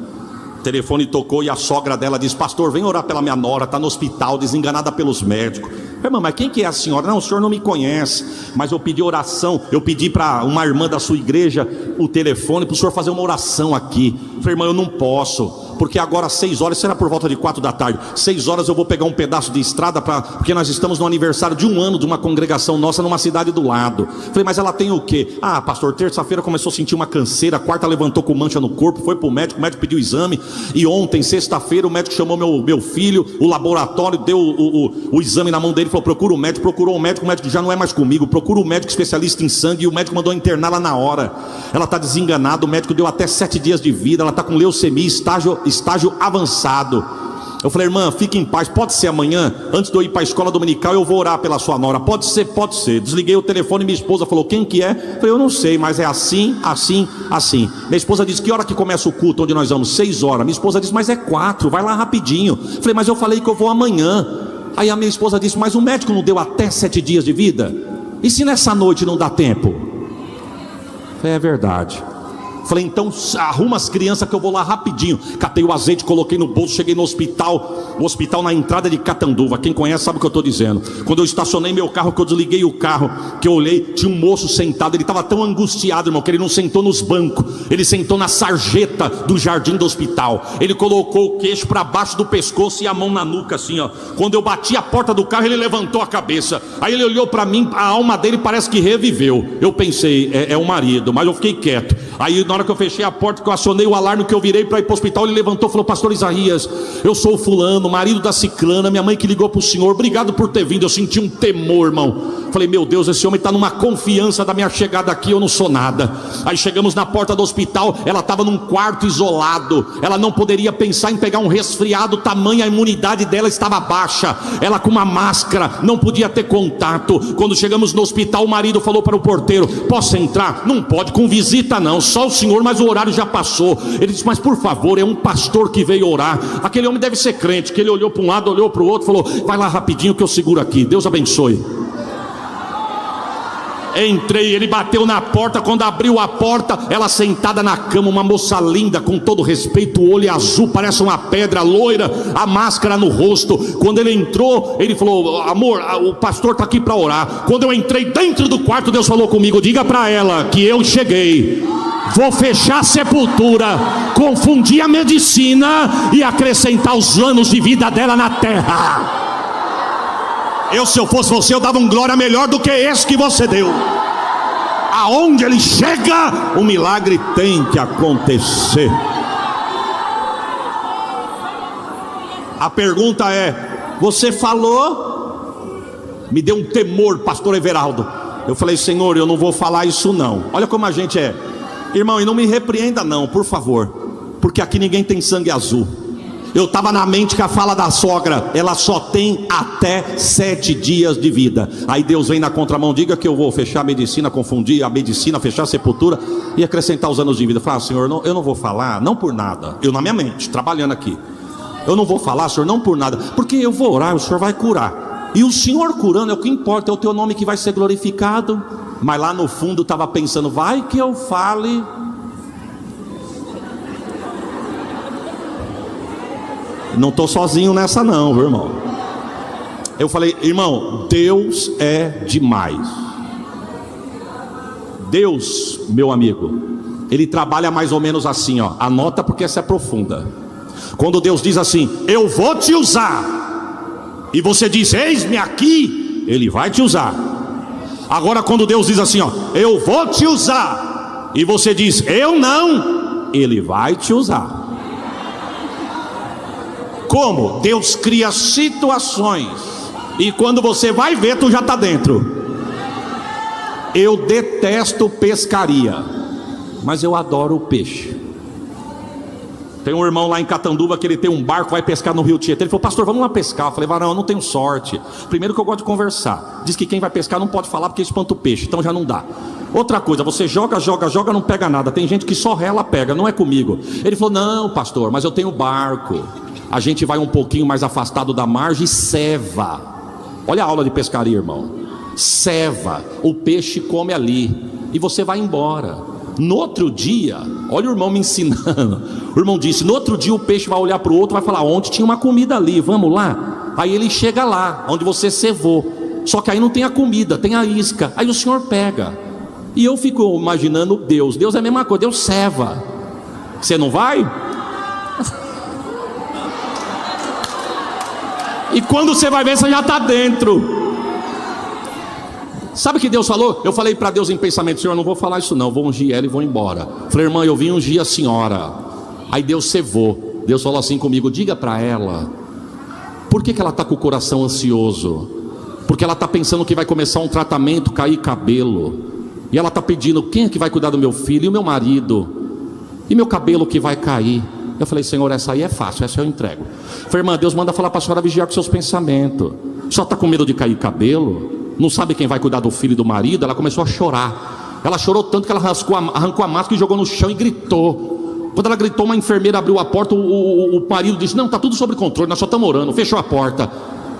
O telefone tocou e a sogra dela disse: pastor, vem orar pela minha nora, está no hospital, desenganada pelos médicos. Irmã, mas quem que é a senhora? Não, o senhor não me conhece, mas eu pedi oração. Eu pedi para uma irmã da sua igreja o telefone para o senhor fazer uma oração aqui. Eu falei: irmã, eu não posso, porque agora às 6 horas, será por volta de 4 da tarde, 6 horas eu vou pegar um pedaço de estrada, porque nós estamos no aniversário de 1 ano de uma congregação nossa numa cidade do lado. Eu falei: mas ela tem o quê? Ah, pastor, terça-feira começou a sentir uma canseira, quarta levantou com mancha no corpo, foi para o médico pediu exame, e ontem, sexta-feira, o médico chamou meu filho, o laboratório deu o exame na mão dele, falou: procura o médico, procurou o médico já não é mais comigo, procura o médico especialista em sangue, e o médico mandou internar lá na hora. Ela está desenganada, o médico deu até 7 dias de vida, ela está com leucemia, estágio avançado. Eu falei: irmã, fique em paz, pode ser amanhã, antes de eu ir para a escola dominical, eu vou orar pela sua nora. Pode ser, pode ser. Desliguei o telefone, minha esposa falou: quem que é? Eu falei: eu não sei, mas é assim, assim, assim. Minha esposa disse: que hora que começa o culto onde nós vamos? 6 horas. Minha esposa disse: mas é 4, vai lá rapidinho. Eu falei: mas eu falei que eu vou amanhã. Aí a minha esposa disse: mas o médico não deu até 7 dias de vida? E se nessa noite não dá tempo? Eu falei: é verdade. Falei: então arruma as crianças que eu vou lá rapidinho. Catei o azeite, coloquei no bolso, cheguei no hospital. O hospital na entrada de Catanduva. Quem conhece sabe o que eu estou dizendo. Quando eu estacionei meu carro, que eu desliguei o carro, que eu olhei, tinha um moço sentado. Ele estava tão angustiado, irmão, que ele não sentou nos bancos, ele sentou na sarjeta do jardim do hospital. Ele colocou o queixo para baixo do pescoço e a mão na nuca assim, ó. Quando eu bati a porta do carro, ele levantou a cabeça. Aí ele olhou para mim, a alma dele parece que reviveu. Eu pensei: é o marido, mas eu fiquei quieto. Aí na hora que eu fechei a porta, que eu acionei o alarme, que eu virei para ir para o hospital, ele levantou e falou: pastor Isaías, eu sou o fulano, marido da ciclana, minha mãe que ligou para o senhor, obrigado por ter vindo. Eu senti um temor, irmão. Falei: meu Deus, esse homem está numa confiança da minha chegada aqui, eu não sou nada. Aí chegamos na porta do hospital, ela estava num quarto isolado, ela não poderia pensar em pegar um resfriado, tamanha a imunidade dela estava baixa, ela com uma máscara, não podia ter contato. Quando chegamos no hospital, o marido falou para o porteiro: posso entrar? Não pode, com visita não, só o senhor, mas o horário já passou. Ele disse: mas por favor, é um pastor que veio orar. Aquele homem deve ser crente, que ele olhou para um lado, olhou para o outro, falou: vai lá rapidinho que eu seguro aqui, Deus abençoe. Entrei, ele bateu na porta. Quando abriu a porta, ela sentada na cama, uma moça linda, com todo respeito, o olho azul, parece uma pedra, loira, a máscara no rosto. Quando ele entrou, ele falou: amor, o pastor está aqui para orar. Quando eu entrei dentro do quarto, Deus falou comigo: diga para ela que eu cheguei, vou fechar a sepultura, confundir a medicina e acrescentar os anos de vida dela na terra. Se eu fosse você, eu dava um glória melhor do que esse que você deu. Aonde ele chega, o milagre tem que acontecer. A pergunta é: você falou? Me deu um temor, pastor Everaldo. Eu falei: Senhor, eu não vou falar isso não. Olha como a gente é. Irmão, e não me repreenda não, por favor, porque aqui ninguém tem sangue azul. Eu estava na mente que a fala da sogra, ela só tem até 7 dias de vida. Aí Deus vem na contramão: diga que eu vou fechar a medicina, confundir a medicina, fechar a sepultura e acrescentar os anos de vida. Fala: Senhor, eu não vou falar, não por nada. Eu na minha mente, trabalhando aqui, eu não vou falar, Senhor, não por nada, porque eu vou orar, o Senhor vai curar. E o Senhor curando é o que importa, é o teu nome que vai ser glorificado. Mas lá no fundo estava pensando: vai que eu fale. Não estou sozinho nessa não, viu, irmão? Eu falei: irmão, Deus é demais. Deus, meu amigo, Ele trabalha mais ou menos assim, ó. Anota, porque essa é profunda. Quando Deus diz assim: eu vou te usar, e você diz: eis-me aqui, Ele vai te usar. Agora quando Deus diz assim, ó: eu vou te usar, e você diz: eu não, Ele vai te usar. Como? Deus cria situações, e quando você vai ver, tu já está dentro. Eu detesto pescaria, mas eu adoro o peixe. Tem um irmão lá em Catanduva que ele tem um barco, vai pescar no Rio Tietê. Ele falou: pastor, vamos lá pescar. Eu falei: varão, eu não tenho sorte. Primeiro que eu gosto de conversar. Diz que quem vai pescar não pode falar porque espanta o peixe, então já não dá. Outra coisa, você joga, não pega nada. Tem gente que só rela, pega, não é comigo. Ele falou: não, pastor, mas eu tenho barco. A gente vai um pouquinho mais afastado da margem e ceva. Olha a aula de pescaria, irmão. Ceva, o peixe come ali e você vai embora. No outro dia, olha o irmão me ensinando. O irmão disse: no outro dia o peixe vai olhar para o outro, vai falar: ontem tinha uma comida ali, vamos lá? Aí ele chega lá, onde você cevou. Só que aí não tem a comida, tem a isca. Aí o senhor pega. E eu fico imaginando Deus. Deus é a mesma coisa, Deus ceva. Você não vai? E quando você vai ver, você já está dentro. Sabe o que Deus falou? Eu falei para Deus em pensamento: Senhor, eu não vou falar isso não, vou ungir ela e vou embora. Falei: irmã, eu vim ungir a senhora. Aí Deus cevou. Deus falou assim comigo: diga para ela, por que ela está com o coração ansioso? Porque ela está pensando que vai começar um tratamento, cair cabelo. E ela está pedindo: quem é que vai cuidar do meu filho? E o meu marido? E meu cabelo que vai cair? Eu falei: Senhor, essa aí é fácil, essa eu entrego. Falei: irmã, Deus manda falar para a senhora vigiar com seus pensamentos. Só está com medo de cair cabelo? Não sabe quem vai cuidar do filho e do marido? Ela começou a chorar. Ela chorou tanto que ela arrancou a máscara e jogou no chão e gritou. Quando ela gritou, uma enfermeira abriu a porta. O marido disse: não, está tudo sob controle, nós só estamos orando. Fechou a porta.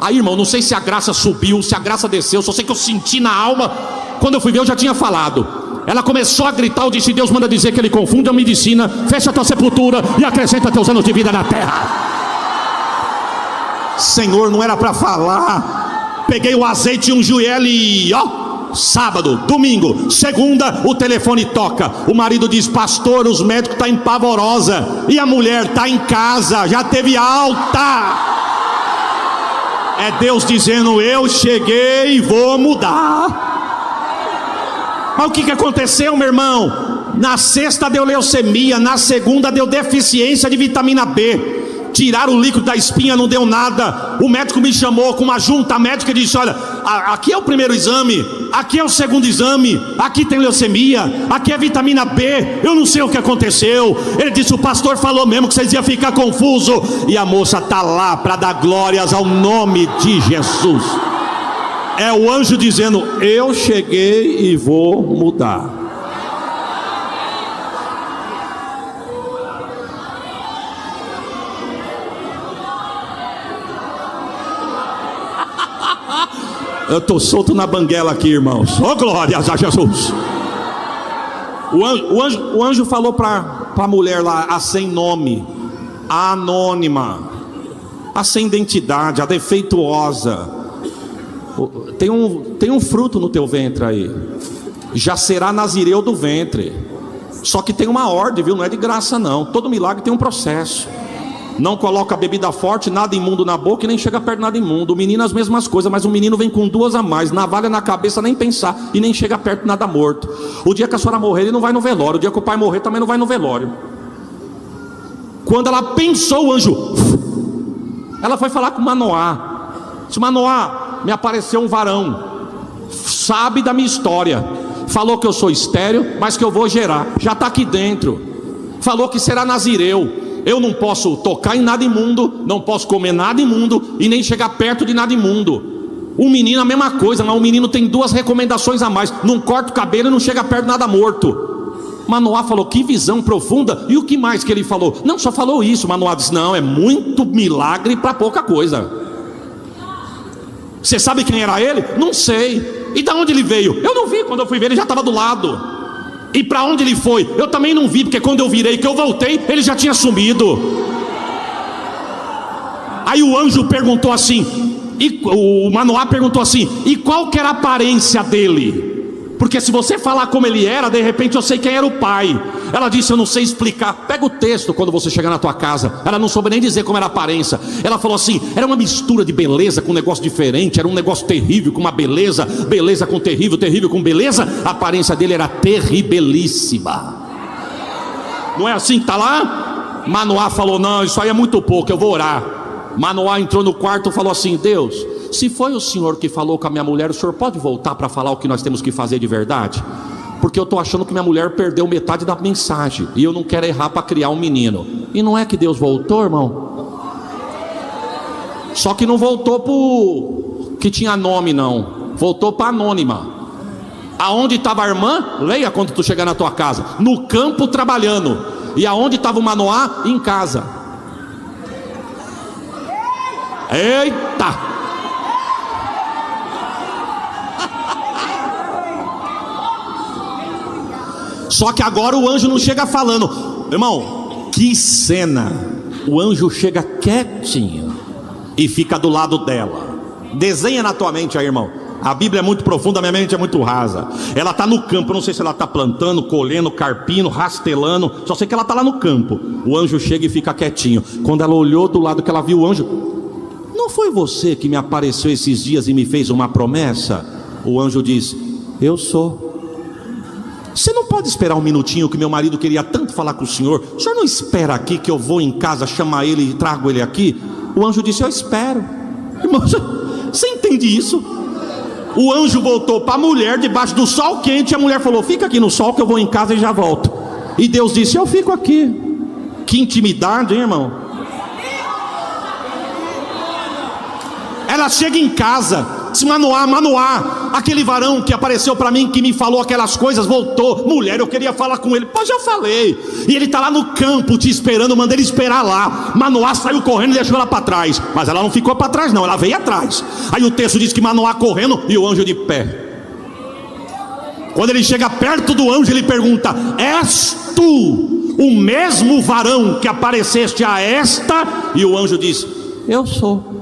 Aí, irmão, não sei se a graça subiu, se a graça desceu, só sei que eu senti na alma. Quando eu fui ver, eu já tinha falado. Ela começou a gritar. Eu disse: Deus manda dizer que Ele confunde a medicina, fecha a tua sepultura e acrescenta teus anos de vida na terra. Senhor, não era para falar. Peguei o azeite e um joelho e ó, sábado, domingo, segunda, o telefone toca. O marido diz: pastor, os médicos estão em pavorosa. E a mulher está em casa, já teve alta. É Deus dizendo: eu cheguei e vou mudar. Mas o que aconteceu, meu irmão? Na sexta deu leucemia, na segunda deu deficiência de vitamina B. Tiraram o líquido da espinha, não deu nada. O médico me chamou com uma junta médica e disse: olha, aqui é o primeiro exame, aqui é o segundo exame, aqui tem leucemia, aqui é vitamina B. Eu não sei o que aconteceu. Ele disse: o pastor falou mesmo que vocês iam ficar confuso. E a moça está lá para dar glórias ao nome de Jesus. É o anjo dizendo: eu cheguei e vou mudar. Eu estou solto na banguela aqui, irmãos. Oh, glórias a Jesus. O anjo falou para a mulher lá, a sem nome, a anônima, a sem identidade, a defeituosa: tem um fruto no teu ventre aí, já será nazireu do ventre. Só que tem uma ordem, viu? Não é de graça não. Todo milagre tem um processo. Não coloca bebida forte, nada imundo na boca e nem chega perto de nada imundo. O menino as mesmas coisas, mas o menino vem com 2 a mais. Navalha na cabeça, nem pensar, e nem chega perto de nada morto. O dia que a senhora morrer, ele não vai no velório. O dia que o pai morrer, também não vai no velório. Quando ela pensou, o anjo Ela foi falar com Manoá. Disse: Manoá, me apareceu um varão, sabe da minha história, falou que eu sou estéril, mas que eu vou gerar, já está aqui dentro. Falou que será nazireu. Eu não posso tocar em nada imundo, não posso comer nada imundo e nem chegar perto de nada imundo. O menino a mesma coisa, mas o menino tem 2 recomendações a mais: não corta o cabelo e não chega perto de nada morto. Manoá falou: que visão profunda. E o que mais que ele falou? Não, só falou isso. Manoá disse: não, é muito milagre para pouca coisa. Você sabe quem era ele? Não sei. E da onde ele veio? Eu não vi. Quando eu fui ver, ele já estava do lado. E para onde ele foi? Eu também não vi, porque quando eu virei, que eu voltei, ele já tinha sumido. Aí o anjo perguntou assim, o Manoá perguntou assim: e qual que era a aparência dele? Porque se você falar como ele era, de repente eu sei quem era o pai. Ela disse: eu não sei explicar. Pega o texto quando você chegar na tua casa. Ela não soube nem dizer como era a aparência. Ela falou assim: era uma mistura de beleza com um negócio diferente. Era um negócio terrível com uma beleza, beleza com terrível, terrível com beleza. A aparência dele era terribilíssima. Não é assim que está lá? Manoá falou: não, isso aí é muito pouco, eu vou orar. Manoá entrou no quarto e falou assim: Deus, se foi o Senhor que falou com a minha mulher, o Senhor pode voltar para falar o que nós temos que fazer de verdade? Porque eu estou achando que minha mulher perdeu metade da mensagem e eu não quero errar para criar um menino. E não é que Deus voltou, irmão? Só que não voltou para que tinha nome, não. Voltou para anônima. Aonde estava a irmã? Leia quando tu chegar na tua casa. No campo trabalhando. E aonde estava o Manoá? Em casa. Eita! Só que agora o anjo não chega falando. Irmão, que cena. O anjo chega quietinho e fica do lado dela. Desenha na tua mente aí, irmão. A Bíblia é muito profunda, a minha mente é muito rasa. Ela está no campo, eu não sei se ela está plantando, colhendo, carpindo, rastelando. Só sei que ela está lá no campo. O anjo chega e fica quietinho. Quando ela olhou do lado que ela viu o anjo: não foi você que me apareceu esses dias e me fez uma promessa? O anjo diz: eu sou. Você não pode esperar um minutinho, que meu marido queria tanto falar com o senhor. O senhor não espera aqui que eu vou em casa chamar ele e trago ele aqui? O anjo disse: eu espero. Irmão, você entende isso? O anjo voltou para a mulher debaixo do sol quente. E a mulher falou: fica aqui no sol que eu vou em casa e já volto. E Deus disse: eu fico aqui. Que intimidade, hein, irmão? Ela chega em casa, diz: Manoá, Manoá, aquele varão que apareceu para mim, que me falou aquelas coisas, voltou. Mulher, eu queria falar com ele. Pô, já falei. E ele está lá no campo te esperando, manda ele esperar lá. Manoá saiu correndo e deixou ela para trás. Mas ela não ficou para trás não, ela veio atrás. Aí o texto diz que Manoá correndo e o anjo de pé. Quando ele chega perto do anjo, ele pergunta: és tu o mesmo varão que apareceste a esta? E o anjo diz: eu sou.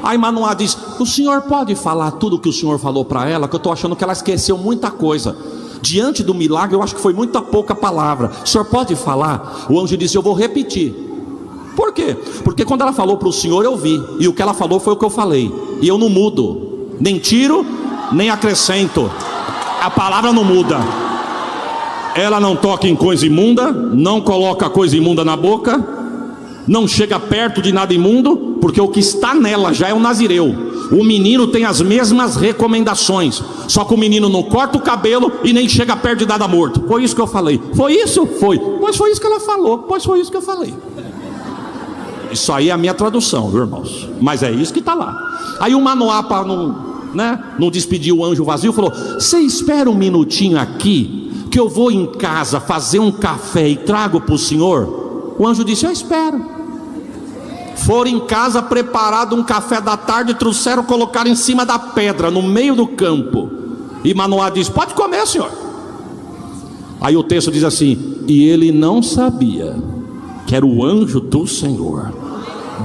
Aí Manoá diz: o senhor pode falar tudo o que o senhor falou para ela? Que eu estou achando que ela esqueceu muita coisa. Diante do milagre, eu acho que foi muita pouca palavra. O senhor pode falar? O anjo disse: eu vou repetir. Por quê? Porque quando ela falou para o senhor, eu vi. E o que ela falou foi o que eu falei. E eu não mudo, nem tiro, nem acrescento. A palavra não muda. Ela não toca em coisa imunda, não coloca coisa imunda na boca, não chega perto de nada imundo, porque o que está nela já é um nazireu. O menino tem as mesmas recomendações, só que o menino não corta o cabelo e nem chega perto de nada morto. Foi isso que eu falei. Foi isso? Foi. Pois foi isso que ela falou. Pois foi isso que eu falei. Isso aí é a minha tradução, viu, irmãos? Mas é isso que está lá. Aí o Manoá, para não despedir o anjo vazio, falou: você espera um minutinho aqui, que eu vou em casa fazer um café e trago para o senhor. O anjo disse: eu espero. Foram em casa, preparado um café da tarde, trouxeram, colocaram em cima da pedra, no meio do campo. E Manoá disse: pode comer, senhor. Aí o texto diz assim: e ele não sabia que era o anjo do Senhor.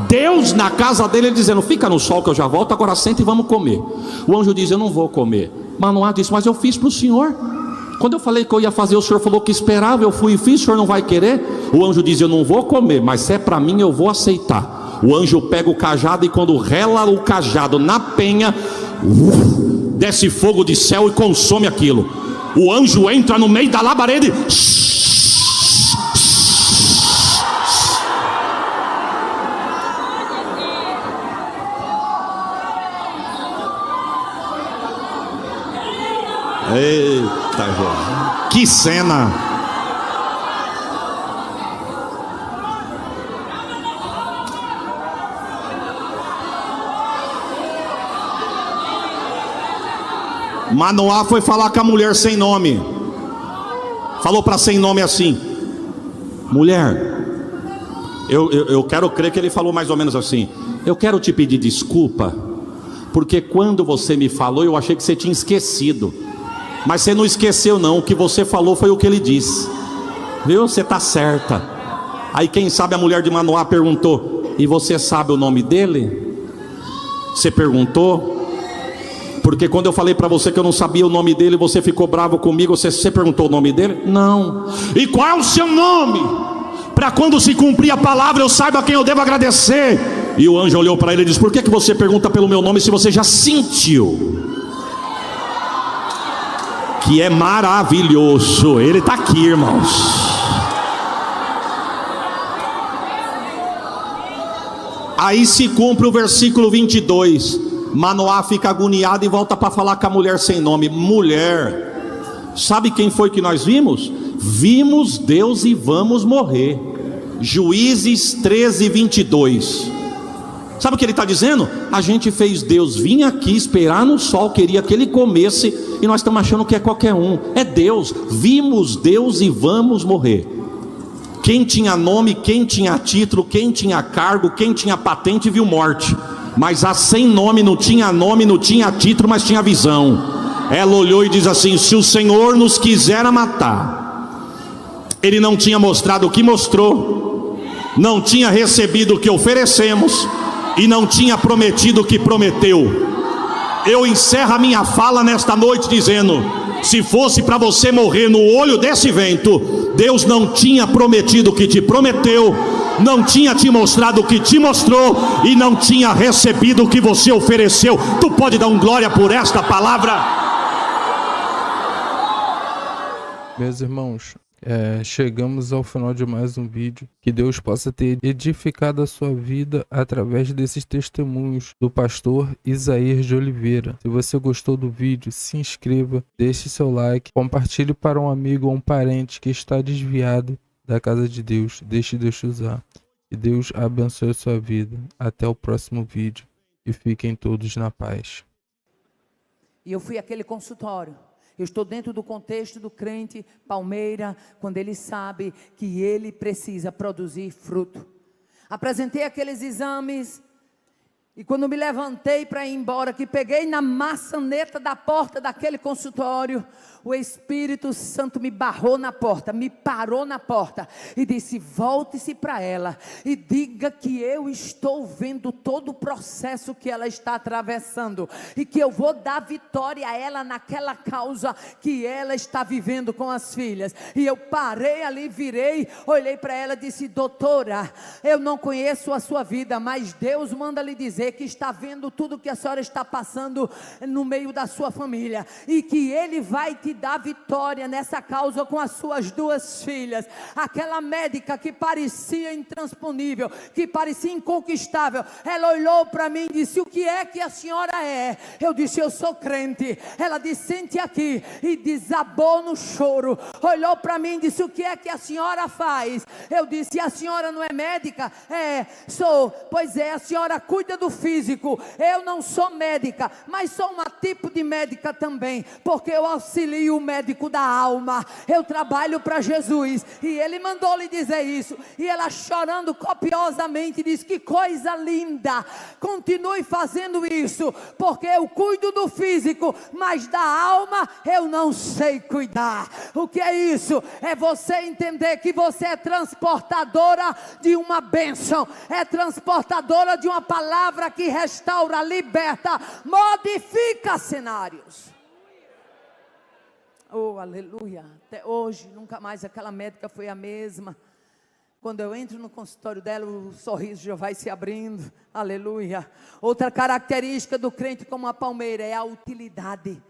Deus na casa dele dizendo: fica no sol que eu já volto, agora senta e vamos comer. O anjo diz: eu não vou comer. Manoá disse: mas eu fiz para o senhor. Quando eu falei que eu ia fazer, o senhor falou que esperava, eu fui e fiz, o senhor não vai querer? O anjo diz: eu não vou comer, mas se é para mim eu vou aceitar. O anjo pega o cajado e quando rela o cajado na penha, desce fogo de céu e consome aquilo. O anjo entra no meio da labareda e... Eita, gente. Que cena! Manoá foi falar com a mulher sem nome. Falou para sem nome assim: mulher, eu quero crer que ele falou mais ou menos assim: eu quero te pedir desculpa, porque quando você me falou eu achei que você tinha esquecido, mas você não esqueceu não, o que você falou foi o que ele disse, viu? Você está certa. Aí quem sabe a mulher de Manoá perguntou: e você sabe o nome dele? Você perguntou? Porque quando eu falei para você que eu não sabia o nome dele, você ficou bravo comigo. Você perguntou o nome dele? Não. E qual é o seu nome? Para quando se cumprir a palavra eu saiba a quem eu devo agradecer. E o anjo olhou para ele e disse: por que você pergunta pelo meu nome se você já sentiu? Que é maravilhoso. Ele está aqui, irmãos. Aí se cumpre o versículo 22. Manoá fica agoniado e volta para falar com a mulher sem nome. Mulher, sabe quem foi que nós vimos? Vimos Deus e vamos morrer. Juízes 13, 22. Sabe o que ele está dizendo? A gente fez Deus vir aqui esperar no sol, queria que ele comesse, e nós estamos achando que é qualquer um. É Deus. Vimos Deus e vamos morrer. Quem tinha nome, quem tinha título, quem tinha cargo, quem tinha patente viu morte. Mas a sem nome, não tinha título, mas tinha visão. Ela olhou e diz assim: se o Senhor nos quisera matar, Ele não tinha mostrado o que mostrou, não tinha recebido o que oferecemos, e não tinha prometido o que prometeu. Eu encerro a minha fala nesta noite dizendo: se fosse para você morrer no olho desse vento, Deus não tinha prometido o que te prometeu, não tinha te mostrado o que te mostrou, e não tinha recebido o que você ofereceu. Tu pode dar um glória por esta palavra? Meus irmãos, chegamos ao final de mais um vídeo. Que Deus possa ter edificado a sua vida através desses testemunhos do pastor Isaías de Oliveira. Se você gostou do vídeo, se inscreva, deixe seu like, compartilhe para um amigo ou um parente que está desviado da casa de Deus. Deixe Deus te usar. Que Deus abençoe a sua vida. Até o próximo vídeo e fiquem todos na paz. E eu fui àquele consultório. Eu estou dentro do contexto do crente palmeira, quando ele sabe que ele precisa produzir fruto. Apresentei aqueles exames, e quando me levantei para ir embora, que peguei na maçaneta da porta daquele consultório, o Espírito Santo me barrou na porta, me parou na porta e disse: volte-se para ela e diga que eu estou vendo todo o processo que ela está atravessando, e que eu vou dar vitória a ela naquela causa que ela está vivendo com as filhas. E eu parei ali, virei, olhei para ela e disse: doutora, eu não conheço a sua vida, mas Deus manda lhe dizer que está vendo tudo que a senhora está passando no meio da sua família, e que Ele vai te dar vitória nessa causa com as suas duas filhas. Aquela médica que parecia intransponível, que parecia inconquistável, ela olhou para mim e disse: o que é que a senhora é? Eu disse: eu sou crente. Ela disse: sente aqui, e desabou no choro. Olhou para mim e disse: o que é que a senhora faz? Eu disse: a senhora não é médica? Sou. Pois é, a senhora cuida do físico. Eu não sou médica, mas sou uma tipo de médica também, porque eu auxilio o médico da alma. Eu trabalho para Jesus, e Ele mandou lhe dizer isso. E ela, chorando copiosamente, disse: que coisa linda, continue fazendo isso, porque eu cuido do físico, mas da alma eu não sei cuidar. O que é isso? É você entender que você é transportadora de uma bênção, é transportadora de uma palavra que restaura, liberta, modifica cenários. Oh, aleluia. Até hoje, nunca mais aquela médica foi a mesma. Quando eu entro no consultório dela, o sorriso já vai se abrindo, aleluia. Outra característica do crente como a palmeira é a utilidade.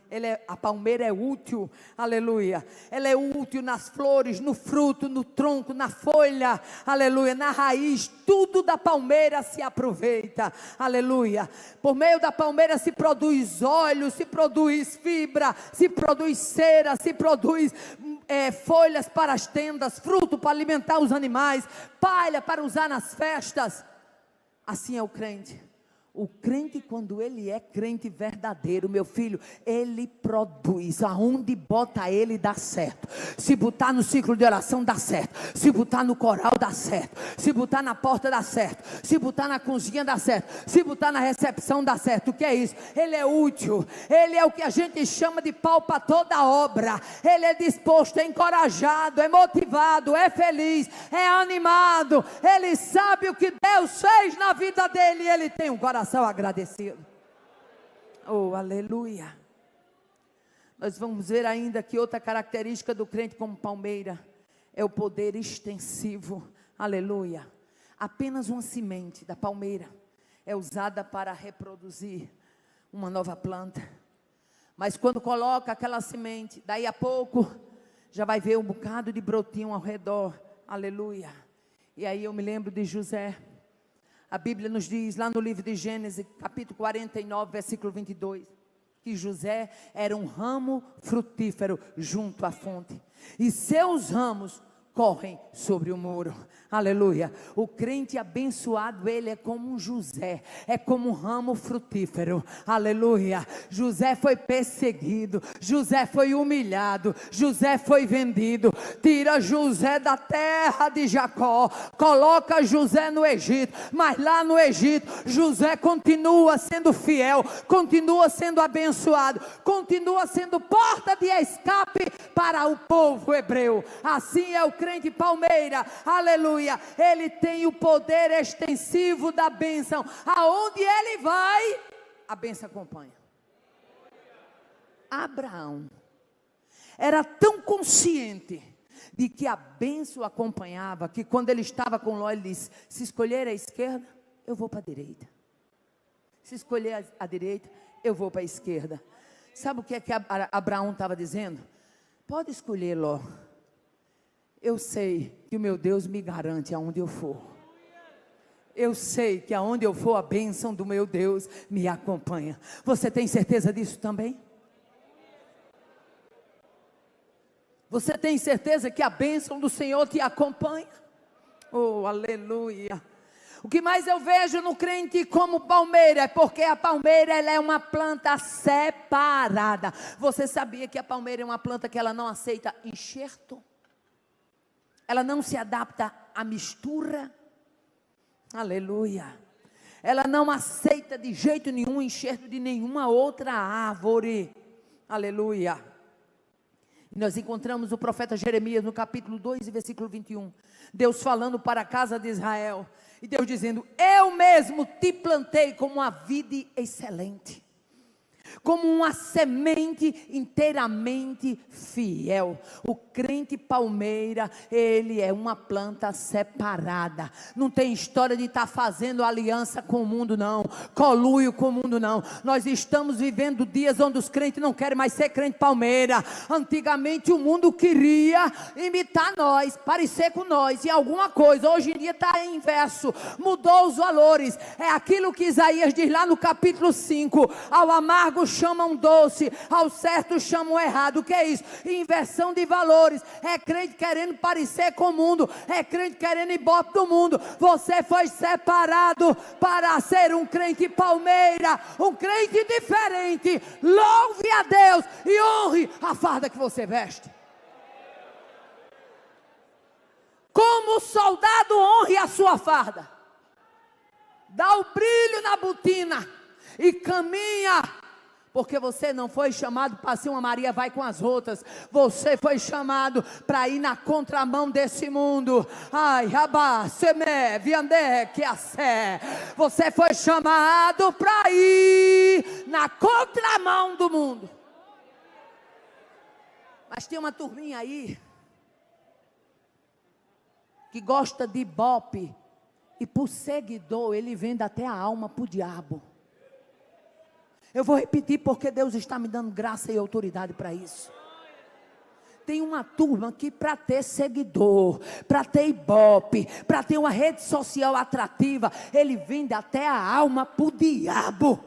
A palmeira é útil, aleluia. Ela é útil nas flores, no fruto, no tronco, na folha, aleluia, na raiz. Tudo da palmeira se aproveita, aleluia. Por meio da palmeira se produz óleo, se produz fibra, se produz cera, se produz folhas para as tendas, fruto para alimentar os animais, palha para usar nas festas. Assim é o crente. O crente, quando ele é crente verdadeiro, meu filho, ele produz. Aonde bota ele dá certo. Se botar no ciclo de oração dá certo. Se botar no coral dá certo. Se botar na porta dá certo. Se botar na cozinha dá certo. Se botar na recepção dá certo. O que é isso? Ele é útil. Ele é o que a gente chama de pau para toda obra. Ele é disposto, é encorajado, é motivado, é feliz, é animado. Ele sabe o que Deus fez na vida dele e ele tem um coração agradecido. Oh, aleluia. Nós vamos ver ainda que outra característica do crente como palmeira é o poder extensivo. Aleluia. Apenas uma semente da palmeira é usada para reproduzir uma nova planta. Mas quando coloca aquela semente, daí a pouco já vai ver um bocado de brotinho ao redor. Aleluia. E aí eu me lembro de José. A Bíblia nos diz, lá no livro de Gênesis, capítulo 49, versículo 22, que José era um ramo frutífero junto à fonte, e seus ramos correm sobre o muro. Aleluia. O crente abençoado, ele é como um José, é como um ramo frutífero. Aleluia. José foi perseguido, José foi humilhado, José foi vendido. Tira José da terra de Jacó, coloca José no Egito, mas lá no Egito José continua sendo fiel, continua sendo abençoado, continua sendo porta de escape para o povo hebreu. Assim é o crente palmeira. Aleluia. Ele tem o poder extensivo da bênção. Aonde ele vai, a bênção acompanha. Abraão era tão consciente de que a bênção acompanhava, que quando ele estava com Ló, ele disse: se escolher a esquerda, eu vou para a direita. Se escolher a direita, eu vou para a esquerda. Sabe o que é que Abraão estava dizendo? Pode escolher, Ló. Eu sei que o meu Deus me garante aonde eu for. Eu sei que aonde eu for, a bênção do meu Deus me acompanha. Você tem certeza disso também? Você tem certeza que a bênção do Senhor te acompanha? Oh, aleluia. O que mais eu vejo no crente como palmeira é porque a palmeira, ela é uma planta separada. Você sabia que a palmeira é uma planta que ela não aceita enxerto? Ela não se adapta à mistura. Aleluia. Ela não aceita de jeito nenhum enxerto de nenhuma outra árvore. Aleluia. Nós encontramos o profeta Jeremias no capítulo 2 e versículo 21. Deus falando para a casa de Israel. E Deus dizendo: eu mesmo te plantei como uma vide excelente, como uma semente inteiramente fiel. O crente palmeira, ele é uma planta separada. Não tem história de estar fazendo aliança com o mundo, não. Coluio com o mundo, não. Nós estamos vivendo dias onde os crentes não querem mais ser crente palmeira. Antigamente o mundo queria imitar nós, parecer com nós em alguma coisa. Hoje em dia está em inverso. Mudou os valores. É aquilo que Isaías diz lá no capítulo 5. Ao amargo chamam doce, ao certo chamam errado. O que é isso? Inversão de valores. É crente querendo parecer com o mundo, é crente querendo ibope do mundo. Você foi separado para ser um crente palmeira, um crente diferente. Louve a Deus e honre a farda que você veste. Como o soldado honre a sua farda, dá o brilho na botina e caminha. Porque você não foi chamado para ser uma Maria vai com as outras. Você foi chamado para ir na contramão desse mundo. Ai, rabá, semé, viandé, que a sé. Você foi chamado para ir na contramão do mundo. Mas tem uma turminha aí que gosta de ibope, e por seguidor ele vende até a alma para o diabo. Eu vou repetir porque Deus está me dando graça e autoridade para isso. Tem uma turma que para ter seguidor, para ter ibope, para ter uma rede social atrativa, ele vende até a alma para o diabo.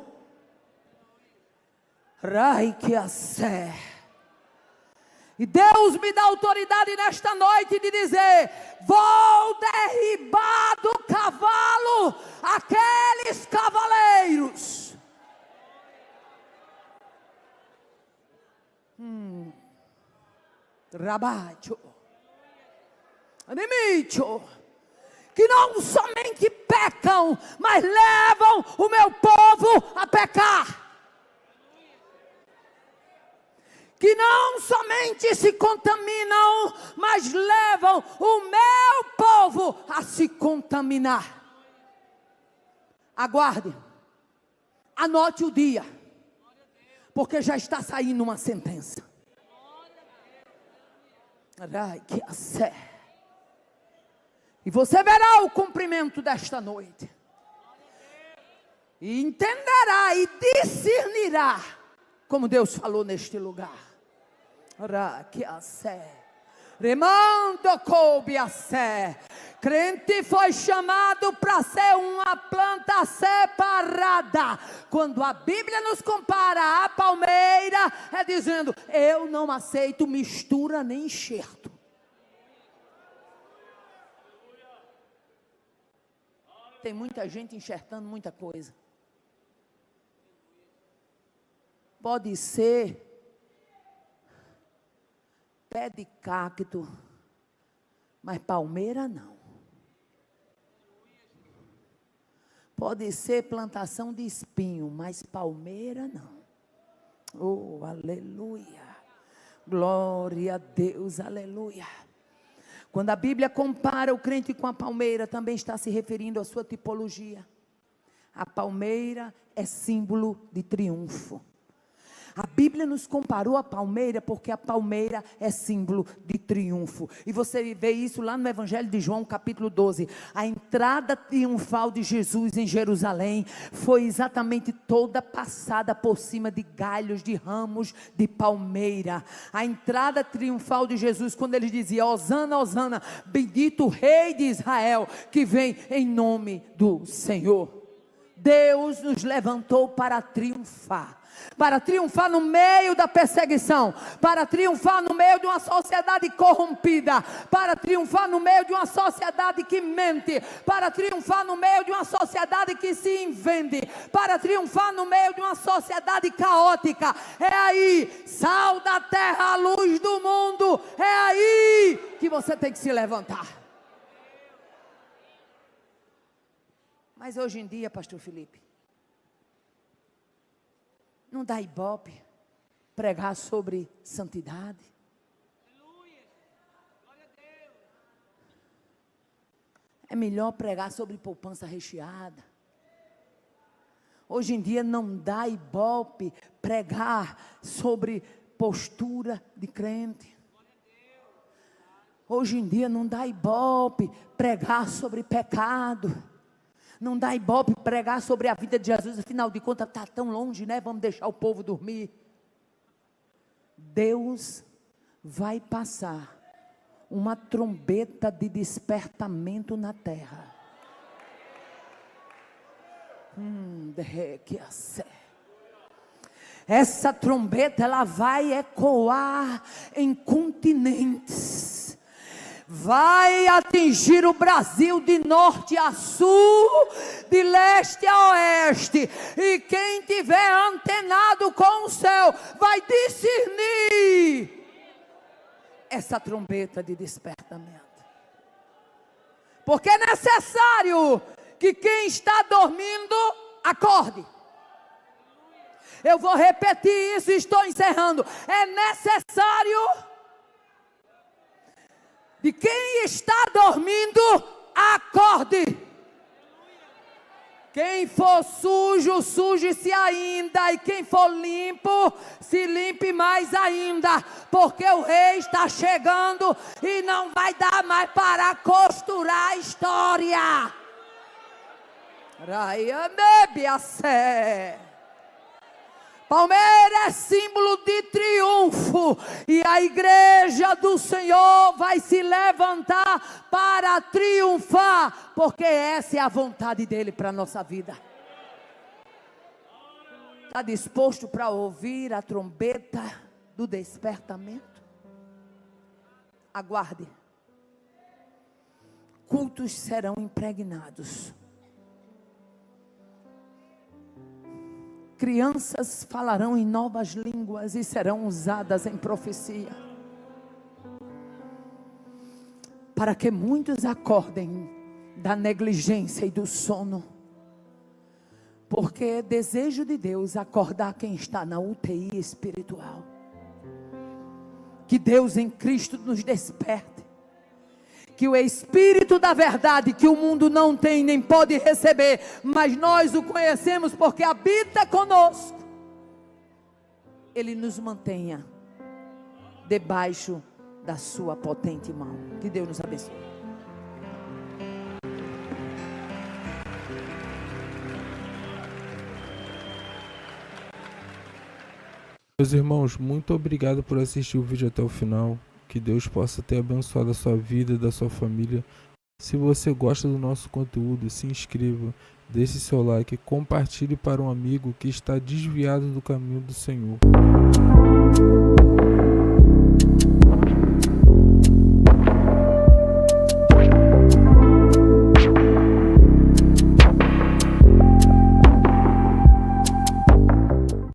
Rai que a sé. E Deus me dá autoridade nesta noite de dizer: vou derribar do cavalo aqueles cavaleiros. Rabacho, Animicho, que não somente pecam, mas levam o meu povo a pecar. Que não somente se contaminam, mas levam o meu povo a se contaminar. Aguarde, anote o dia, porque já está saindo uma sentença. E você verá o cumprimento desta noite, e entenderá e discernirá, como Deus falou neste lugar. Remando coube a sé. Crente foi chamado para ser uma planta separada. Quando a Bíblia nos compara à palmeira, é dizendo: eu não aceito mistura nem enxerto. Tem muita gente enxertando muita coisa. Pode ser pé de cacto, mas palmeira não. Pode ser plantação de espinho, mas palmeira não. Oh, aleluia. Glória a Deus, aleluia. Quando a Bíblia compara o crente com a palmeira, também está se referindo à sua tipologia. A palmeira é símbolo de triunfo. A Bíblia nos comparou a palmeira porque a palmeira é símbolo de triunfo. E você vê isso lá no Evangelho de João, capítulo 12. A entrada triunfal de Jesus em Jerusalém foi exatamente toda passada por cima de galhos, de ramos de palmeira. A entrada triunfal de Jesus, quando ele dizia: Hosana, Hosana, bendito o Rei de Israel, que vem em nome do Senhor. Deus nos levantou para triunfar. Para triunfar no meio da perseguição, para triunfar no meio de uma sociedade corrompida, para triunfar no meio de uma sociedade que mente, para triunfar no meio de uma sociedade que se invende, para triunfar no meio de uma sociedade caótica. É aí, sal da terra, a luz do mundo, é aí que você tem que se levantar. Mas hoje em dia, pastor Felipe, não dá ibope pregar sobre santidade. É melhor pregar sobre poupança recheada. Hoje em dia não dá ibope pregar sobre postura de crente. Hoje em dia não dá ibope pregar sobre pecado. Não dá ibope pregar sobre a vida de Jesus, afinal de contas está tão longe, né? Vamos deixar o povo dormir. Deus vai passar uma trombeta de despertamento na terra. Essa trombeta, ela vai ecoar em continentes. Vai atingir o Brasil de norte a sul, de leste a oeste. E quem tiver antenado com o céu vai discernir essa trombeta de despertamento. Porque é necessário que quem está dormindo acorde. Eu vou repetir isso e estou encerrando. É necessário de quem está dormindo, acorde. Quem for sujo, suje-se ainda. E quem for limpo, se limpe mais ainda. Porque o rei está chegando e não vai dar mais para costurar a história. Palmeira é símbolo de triunfo. E a igreja do Senhor vai se levantar para triunfar. Porque essa é a vontade dele para a nossa vida. Está disposto para ouvir a trombeta do despertamento? Aguarde. Cultos serão impregnados. Crianças falarão em novas línguas e serão usadas em profecia. Para que muitos acordem da negligência e do sono. Porque é desejo de Deus acordar quem está na UTI espiritual. Que Deus em Cristo nos desperte. Que o Espírito da verdade, que o mundo não tem nem pode receber, mas nós o conhecemos porque habita conosco, Ele nos mantenha debaixo da sua potente mão. Que Deus nos abençoe. Meus irmãos, muito obrigado por assistir o vídeo até o final. Que Deus possa ter abençoado a sua vida e da sua família. Se você gosta do nosso conteúdo, se inscreva, deixe seu like, compartilhe para um amigo que está desviado do caminho do Senhor.